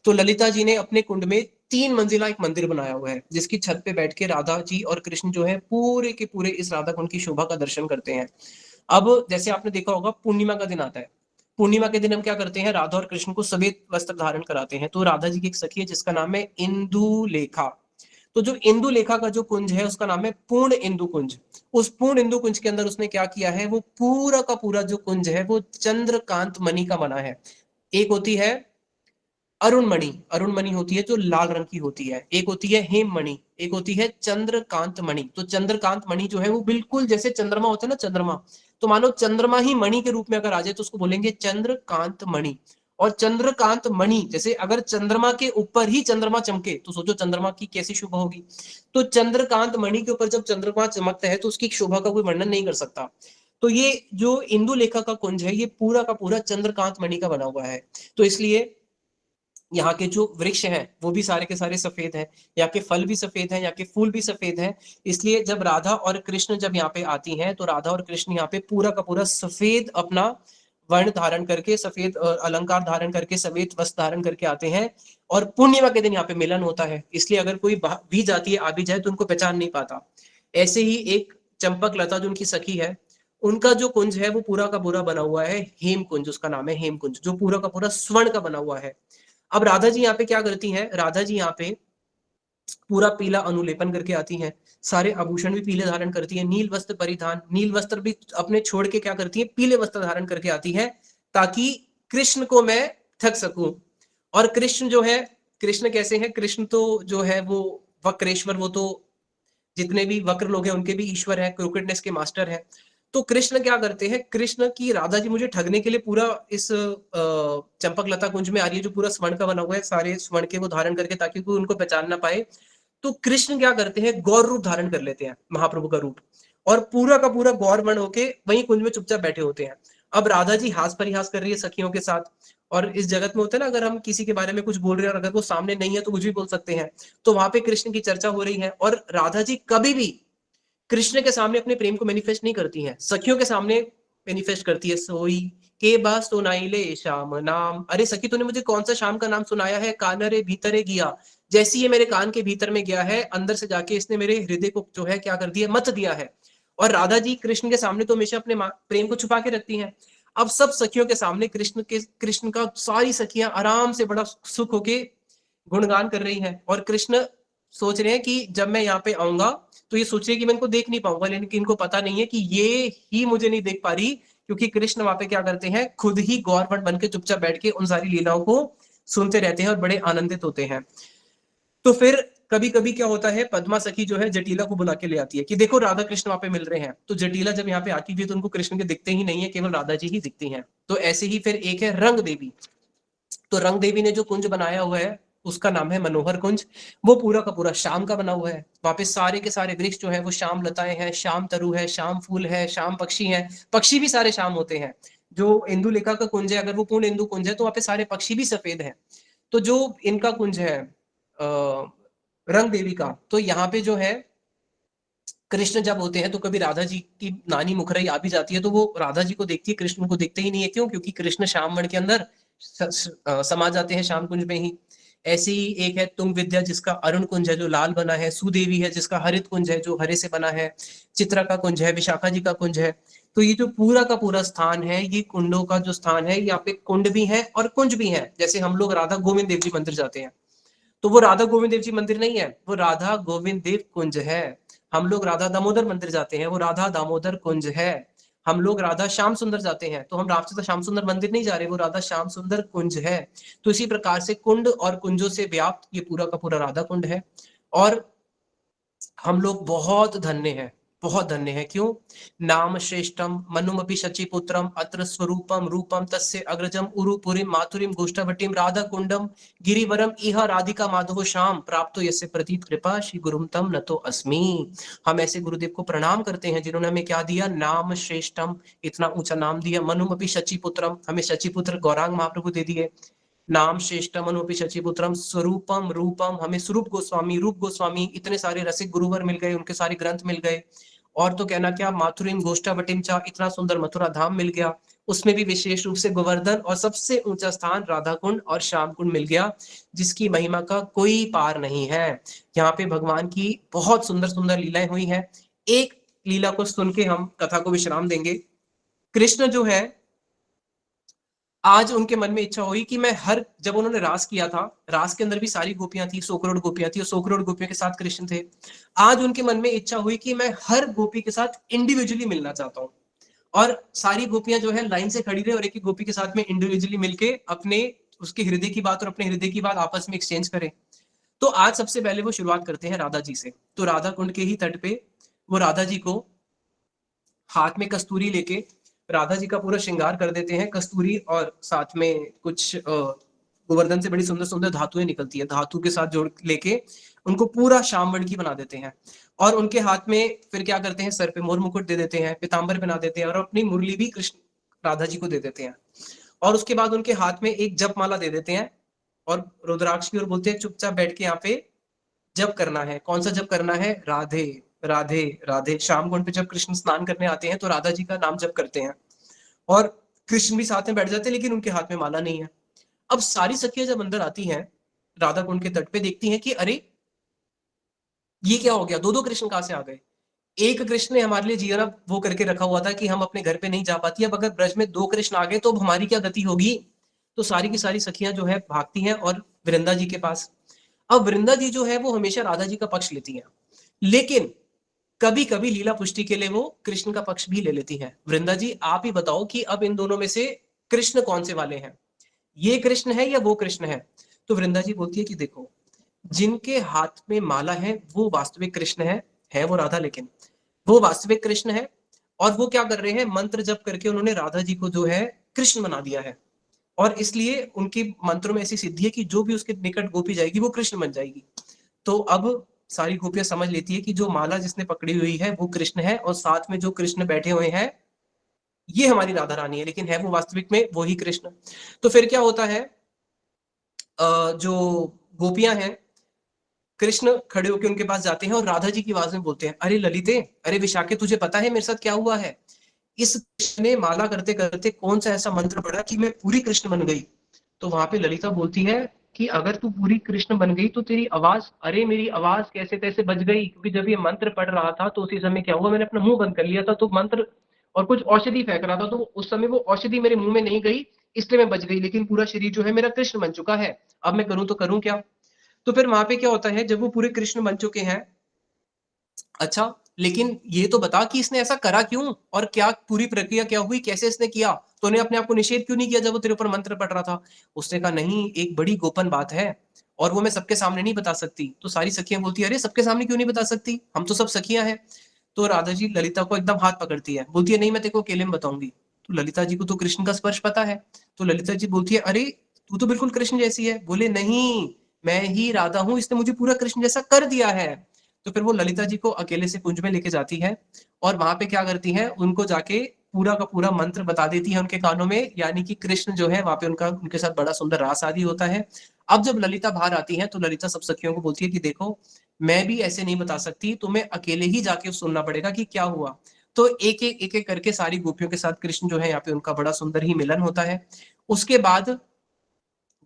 तो ललिता जी ने अपने कुंड में 3 मंजिला एक मंदिर बनाया हुआ है, जिसकी छत पे बैठ के राधा जी और कृष्ण जो है पूरे के पूरे इस राधा कुंड की शोभा का दर्शन करते हैं। अब जैसे आपने देखा होगा, पूर्णिमा का दिन आता है, पूर्णिमा के दिन हम क्या करते हैं, राधा और कृष्ण को सफेद वस्त्र धारण कराते हैं। तो राधा जी की एक सखी है जिसका नाम है इंदु लेखा। तो जो इंदु लेखा का जो कुंज है उसका नाम है पूर्ण इंदु कुंज। उस पूर्ण इंदु कुंज के अंदर उसने क्या किया है, वो पूरा का पूरा जो कुंज है वो चंद्रकांत मणि का बना है। एक होती है अरुण मणि, अरुण मणि होती है जो लाल रंग की होती है, एक होती है हेम मणि, एक होती है चंद्रकांत मणि। तो चंद्रकांत मणि जो है वो बिल्कुल जैसे चंद्रमा होता है ना, चंद्रमा, तो मानो चंद्रमा ही मणि के रूप में अगर आ जाए तो उसको बोलेंगे चंद्रकांत मणि। और चंद्रकांत मणि, जैसे अगर चंद्रमा के ऊपर ही चंद्रमा चमके तो सोचो चंद्रमा की कैसी शोभा होगी। तो चंद्रकांत मणि के ऊपर जब चंद्रमा चमकता है तो उसकी शोभा का कोई वर्णन नहीं कर सकता। तो ये जो इंदु लेखा का कुंज है ये पूरा का पूरा चंद्रकांत मणि का बना हुआ है। तो इसलिए यहाँ के जो वृक्ष हैं वो भी सारे के सारे सफेद हैं, यहाँ के फल भी सफेद हैं, यहाँ के फूल भी सफेद हैं। इसलिए जब राधा और कृष्ण जब यहाँ पे आती हैं, तो राधा और कृष्ण यहाँ पे पूरा का पूरा सफेद अपना वर्ण धारण करके, सफेद अलंकार धारण करके, सफेद वस्त्र धारण करके आते हैं। और पूर्णिमा के दिन यहाँ पे मिलन होता है, इसलिए अगर कोई भी जाती है आ भी जाए तो उनको पहचान नहीं पाता। ऐसे ही एक चंपक लता जो उनकी सखी है, उनका जो कुंज है वो पूरा का पूरा बना हुआ है हेम कुंज, उसका नाम है हेम कुंज, जो पूरा का पूरा स्वर्ण का बना हुआ है। अब राधा जी यहाँ पे क्या करती हैं, राधा जी यहाँ पे पूरा पीला अनुलेपन करके आती हैं, सारे आभूषण भी पीले धारण करती है, नील वस्त्र परिधान, नील वस्त्र भी अपने छोड़ के क्या करती है, पीले वस्त्र धारण करके आती है, ताकि कृष्ण को मैं ठग सकूं। और कृष्ण जो है, कृष्ण कैसे है, कृष्ण तो जो है वो वक्रेश्वर, वो तो जितने भी वक्र लोग हैं उनके भी ईश्वर है, क्रोकेटनेस के मास्टर है। तो कृष्ण क्या करते हैं, कृष्ण की राधा जी मुझे ठगने के लिए पूरा इस चंपक लता कुंज में आ रही है जो पूरा स्वर्ण का बना हुआ है, सारे स्वर्ण के वो धारण करके, ताकि कोई उनको पहचान ना पाए। तो कृष्ण क्या करते हैं, गौर रूप धारण कर लेते हैं, महाप्रभु का रूप, और पूरा का पूरा गौर वर्ण होके वहीं कुंज में चुपचाप बैठे होते हैं। अब राधा जी हास परिहास कर रही है सखियों के साथ, और इस जगत में होता है ना, अगर हम किसी के बारे में कुछ बोल रहे हैं और अगर वो सामने नहीं है तो कुछ भी बोल सकते हैं, तो वहां पे कृष्ण की चर्चा हो रही है। और राधा जी कभी भी कृष्ण के सामने अपने प्रेम को मैनिफेस्ट नहीं करती हैं, सखियों के सामने मैनिफेस्ट करती है। सोई के बास सुनाई ले श्याम नाम, अरे सखी तूने मुझे कौन सा शाम का नाम सुनाया है, कानरे भीतरे गया, जैसी ये मेरे कान के भीतर में गया है, अंदर से जाके इसने मेरे हृदय को जो है क्या कर दिया, मत दिया है। और राधा जी कृष्ण के सामने तो हमेशा अपने प्रेम को छुपा के रखती हैं। अब सब सखियों के सामने कृष्ण का सारी सखियां आराम से बड़ा सुख होके गुणगान कर रही हैं, और कृष्ण सोच रहे हैं कि जब मैं यहाँ पे आऊंगा तो ये सोच रहे हैं कि मैं इनको देख नहीं पाऊंगा, लेकिन इनको पता नहीं है कि ये ही मुझे नहीं देख पा रही, क्योंकि कृष्ण वहां पे क्या करते हैं, खुद ही गौरवट बन के चुपचाप बैठ के उन सारी लीलाओं को सुनते रहते हैं और बड़े आनंदित होते हैं। तो फिर कभी कभी क्या होता है, पद्मा सखी जो है जटिला को बुला के ले आती है कि देखो राधा कृष्ण वहां पे मिल रहे हैं। तो जटिला जब यहाँ पे आती हुई तो उनको कृष्ण के दिखते ही नहीं है, केवल राधा जी ही दिखती हैं। तो ऐसे ही फिर एक है रंग देवी। तो रंग देवी ने जो कुंज बनाया हुआ है उसका नाम है मनोहर कुंज। वो पूरा का पूरा शाम का बना हुआ है। वहां पे सारे के सारे वृक्ष जो है वो शाम लताएं हैं, शाम तरु है, शाम फूल है, शाम पक्षी है। पक्षी भी सारे शाम होते हैं। जो इंदुलेखा का कुंज है, अगर वो पूर्ण इंदु कुंज है तो वहां पे सारे पक्षी भी सफेद हैं। तो जो इनका कुंज है रंग देवी का, तो यहाँ पे जो है कृष्ण जब होते हैं तो कभी राधा जी की नानी मुखराई आ भी जाती है तो वो राधा जी को देखती है, कृष्ण को देखते ही नहीं है। क्यों? क्योंकि कृष्ण श्याम वन के अंदर समा जाते हैं श्याम कुंज में ही। ऐसे ही एक है तुंग विद्या जिसका अरुण कुंज है जो लाल बना है, सुदेवी है जिसका हरित कुंज है जो हरे से बना है, चित्रा का कुंज है, विशाखा जी का कुंज है। तो ये जो पूरा का पूरा स्थान है, ये कुंडों का जो स्थान है, यहाँ पे कुंड भी है और कुंज भी है। जैसे हम लोग राधा गोविंद देव जी मंदिर जाते हैं तो वो राधा गोविंद देव जी मंदिर नहीं है, वो राधा गोविंद देव कुंज है। हम लोग राधा दामोदर मंदिर जाते हैं, वो राधा दामोदर कुंज है। हम लोग राधा श्याम सुंदर जाते हैं तो हम राधा श्याम सुंदर मंदिर नहीं जा रहे, वो राधा श्याम सुंदर कुंज है। तो इसी प्रकार से कुंड और कुंजों से व्याप्त ये पूरा का पूरा राधा कुंड है। और हम लोग बहुत धन्य हैं, बहुत धन्य है। क्यों? नाम श्रेष्ठम मनुमपि शचीपुत्रम अत्र स्वरूपम रूपम तस्य अग्रजम उरुपुरीम माथुरीम गोष्ठवटीम राधा कुंडम गिरिवरम इह राधिका माधव श्याम प्राप्तो यस्य प्रतीत कृपा श्री गुरुम तम नतो अस्मि। हम ऐसे गुरुदेव को प्रणाम करते हैं जिन्होंने हमें क्या दिया? नाम श्रेष्ठम, इतना ऊंचा नाम दिया। मनुमपि शचीपुत्रम, हमें शचीपुत्र गौरांग महाप्रभु दे दिए। नाम श्रेष्ठम अनुपि शचीपुत्रम स्वरूपम रूपम, हमें स्वरूप गोस्वामी, रूप गोस्वामी, इतने सारे रसिक गुरुवर मिल गए, उनके सारे ग्रंथ मिल गए। और तो कहना क्या, माथुरीम गोष्ठावटीम चा, इतना सुंदर मथुरा धाम मिल गया, उसमें भी विशेष रूप से गोवर्धन, और सबसे ऊंचा स्थान राधा कुंड और श्याम कुंड मिल गया, जिसकी महिमा का कोई पार नहीं है। यहाँ पे भगवान की बहुत सुंदर सुंदर लीलाएं हुई हैं। एक लीला को सुन के हम कथा को विश्राम देंगे। कृष्ण जो है, आज उनके मन में इच्छा हुई कि मैं हर, जब उन्होंने रास किया था, रास के अंदर भी सारी गोपियां थी, 100 करोड़ गोपियां थी और 100 करोड़ गोपियों के साथ कृष्ण थे। आज उनके मन में इच्छा हुई कि मैं हर गोपी के साथ इंडिविजुअली मिलना चाहता हूँ, और सारी गोपियां जो है लाइन से खड़ी रहे और एक एक गोपी के साथ में इंडिविजुअली मिलके अपने, उसके हृदय की बात और अपने हृदय की बात आपस में एक्सचेंज करें। तो आज सबसे पहले वो शुरुआत करते हैं राधा जी से। तो राधा कुंड के ही तट पे वो राधा जी को हाथ में कस्तूरी लेके राधा जी का पूरा श्रृंगार कर देते हैं। कस्तूरी और साथ में कुछ गोवर्धन से बड़ी सुंदर सुंदर धातुएं निकलती है, धातु के साथ जोड़ लेके उनको पूरा श्यामवर्ण की बना देते हैं। और उनके हाथ में फिर क्या करते हैं, सर पे मोर मुकुट दे देते हैं, पीतांबर पहना देते हैं, और अपनी मुरली भी कृष्ण राधा जी को दे देते हैं। और उसके बाद उनके हाथ में एक जप माला दे देते हैं और रुद्राक्ष की ओर बोलते हैं चुपचाप बैठ के यहाँ पे जप करना है। कौन सा जप करना है? राधे राधे राधे। शाम कुंड पे जब कृष्ण स्नान करने आते हैं तो राधा जी का नाम जप करते हैं, और कृष्ण भी साथ में बैठ जाते हैं, लेकिन उनके हाथ में माला नहीं है। अब सारी सखियां जब अंदर आती हैं राधा कुंड के तट पे, देखती हैं कि अरे ये क्या हो गया, दो दो कृष्ण कहां से आ गए। एक कृष्ण ने हमारे लिए जीना वो करके रखा हुआ था कि हम अपने घर पे नहीं जा पाती, अब अगर ब्रज में दो कृष्ण आ गए तो अब हमारी क्या गति होगी। तो सारी की सारी सखियां जो है भागती हैं और वृंदा जी के पास। अब वृंदा जी जो है वो हमेशा राधा जी का पक्ष लेती हैं, लेकिन कभी कभी लीला पुष्टि के लिए वो कृष्ण का पक्ष भी ले लेती हैं। वृंदा जी आप ही बताओ कि अब इन दोनों में से कृष्ण कौन से वाले हैं, ये कृष्ण है या वो कृष्ण है। तो वृंदा जी बोलती है कि देखो, जिनके हाथ में माला है वो वास्तविक कृष्ण है वो राधा, लेकिन वो वास्तविक कृष्ण है। और वो क्या कर रहे हैं, मंत्र जप करके उन्होंने राधा जी को जो है कृष्ण बना दिया है, और इसलिए उनकी मंत्रों में ऐसी सिद्धि है कि जो भी उसके निकट गोपी जाएगी वो कृष्ण बन जाएगी। तो अब सारी गोपियां समझ लेती है कि जो माला जिसने पकड़ी हुई है वो कृष्ण है, और साथ में जो कृष्ण बैठे हुए हैं ये हमारी राधा रानी है, लेकिन है वो वास्तविक में वही कृष्ण। तो फिर क्या होता है, जो गोपियां हैं कृष्ण खड़े होकर उनके पास जाते हैं और राधा जी की आवाज में बोलते हैं, अरे ललिते, अरे विशाखे, तुझे पता है मेरे साथ क्या हुआ है। इस कृष्ण ने माला करते करते कौन सा ऐसा मंत्र पढ़ा कि मैं पूरी कृष्ण बन गई। तो वहां पे ललिता बोलती है कि अगर तू पूरी कृष्ण बन गई तो तेरी आवाज, अरे मेरी आवाज कैसे तैसे बच गई, क्योंकि जब ये मंत्र पढ़ रहा था तो उसी समय क्या हुआ, मैंने अपना मुंह बंद कर लिया था, तो मंत्र और कुछ औषधि फेंक रहा था, तो उस समय वो औषधि मेरे मुंह में नहीं गई, इसलिए मैं बच गई, लेकिन पूरा शरीर जो है मेरा कृष्ण बन चुका है, अब मैं करूं तो करूं क्या। तो फिर वहां पे क्या होता है, जब वो पूरे कृष्ण बन चुके हैं, अच्छा लेकिन ये तो बता कि इसने ऐसा करा क्यों और क्या पूरी प्रक्रिया क्या हुई, कैसे इसने किया, तूने अपने आप को निषेध क्यों नहीं किया जब वो तेरे ऊपर मंत्र पढ़ रहा था? उसने कहा नहीं, एक बड़ी गोपन बात है और वो मैं सबके सामने नहीं बता सकती। तो सारी सखियां बोलती है अरे सबके सामने क्यों नहीं बता सकती, हम तो सब सखियां हैं। तो राधा जी ललिता को एकदम हाथ पकड़ती है, बोलती है नहीं मैं तेरे को अकेले में बताऊंगी। तो ललिता जी को तो कृष्ण का स्पर्श पता है, तो ललिता जी बोलती है अरे तू तो बिल्कुल कृष्ण जैसी है। बोले नहीं, मैं ही राधा हूं, इसने मुझे पूरा कृष्ण जैसा कर दिया है। तो फिर वो ललिता जी को अकेले से कुंज में लेके जाती है और वहां पे क्या करती है, उनको जाके पूरा का पूरा मंत्र बता देती है उनके कानों में, यानी कि कृष्ण जो है वहां पे उनके साथ बड़ा सुंदर रास आदि होता है। अब जब ललिता बाहर आती है तो ललिता सब सखियों को बोलती है कि देखो मैं भी ऐसे नहीं बता सकती, तुम्हें अकेले ही जाके सुनना पड़ेगा कि क्या हुआ। तो एक एक करके सारी गोपियों के साथ कृष्ण जो है यहाँ पे उनका बड़ा सुंदर ही मिलन होता है। उसके बाद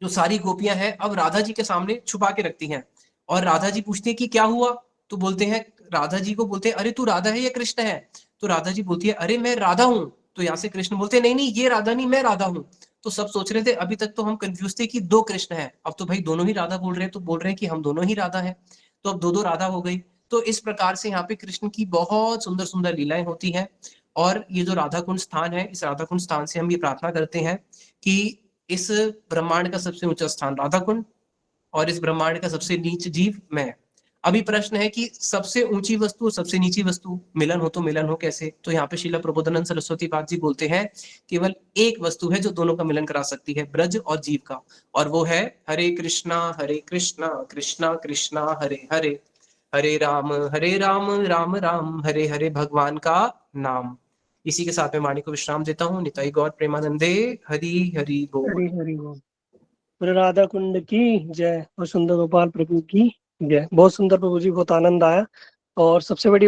जो सारी गोपियां हैं अब राधा जी के सामने छुपा के रखती हैं और राधा जी पूछती है कि क्या हुआ। तो बोलते हैं, राधा जी को बोलते हैं अरे तू राधा है या कृष्ण है। तो राधा जी बोलती है अरे मैं राधा हूं। तो यहाँ से कृष्ण बोलते हैं नहीं नहीं ये राधा नहीं, मैं राधा हूं। तो सब सोच रहे थे, अभी तक तो हम कंफ्यूज थे कि दो कृष्ण हैं, अब तो भाई दोनों ही राधा बोल रहे हैं, तो बोल रहे हैं कि हम दोनों ही राधा हैं। तो अब दो दो राधा हो गई। तो इस प्रकार से यहाँ पे कृष्ण की बहुत सुंदर सुंदर लीलाएं होती हैं। और ये जो राधा कुंड स्थान है, इस राधा कुंड स्थान से हम ये प्रार्थना करते हैं कि इस ब्रह्मांड का सबसे ऊंचा स्थान राधा कुंड और इस ब्रह्मांड का सबसे नीच जीव मैं। अभी प्रश्न है कि सबसे ऊंची वस्तु और सबसे नीची वस्तु मिलन हो तो मिलन हो कैसे। तो यहाँ पे श्रीला प्रबोधानंद सरस्वती पाद जी बोलते हैं केवल एक वस्तु है जो दोनों का मिलन करा सकती है, ब्रज और जीव का, और वो है हरे कृष्णा कृष्णा कृष्णा हरे हरे, हरे राम राम राम हरे हरे, भगवान का नाम। इसी के साथ में वाणी को विश्राम देता हूँ। निताई गौर प्रेमानंदे, हरि हरि बोल। हरी हरी बोल। पूरे राधा कुंड की जय और सुंदर गोपाल प्रभु की जय। बहुत सुंदर प्रभु जी, बहुत आनंद आया। और सबसे बड़ी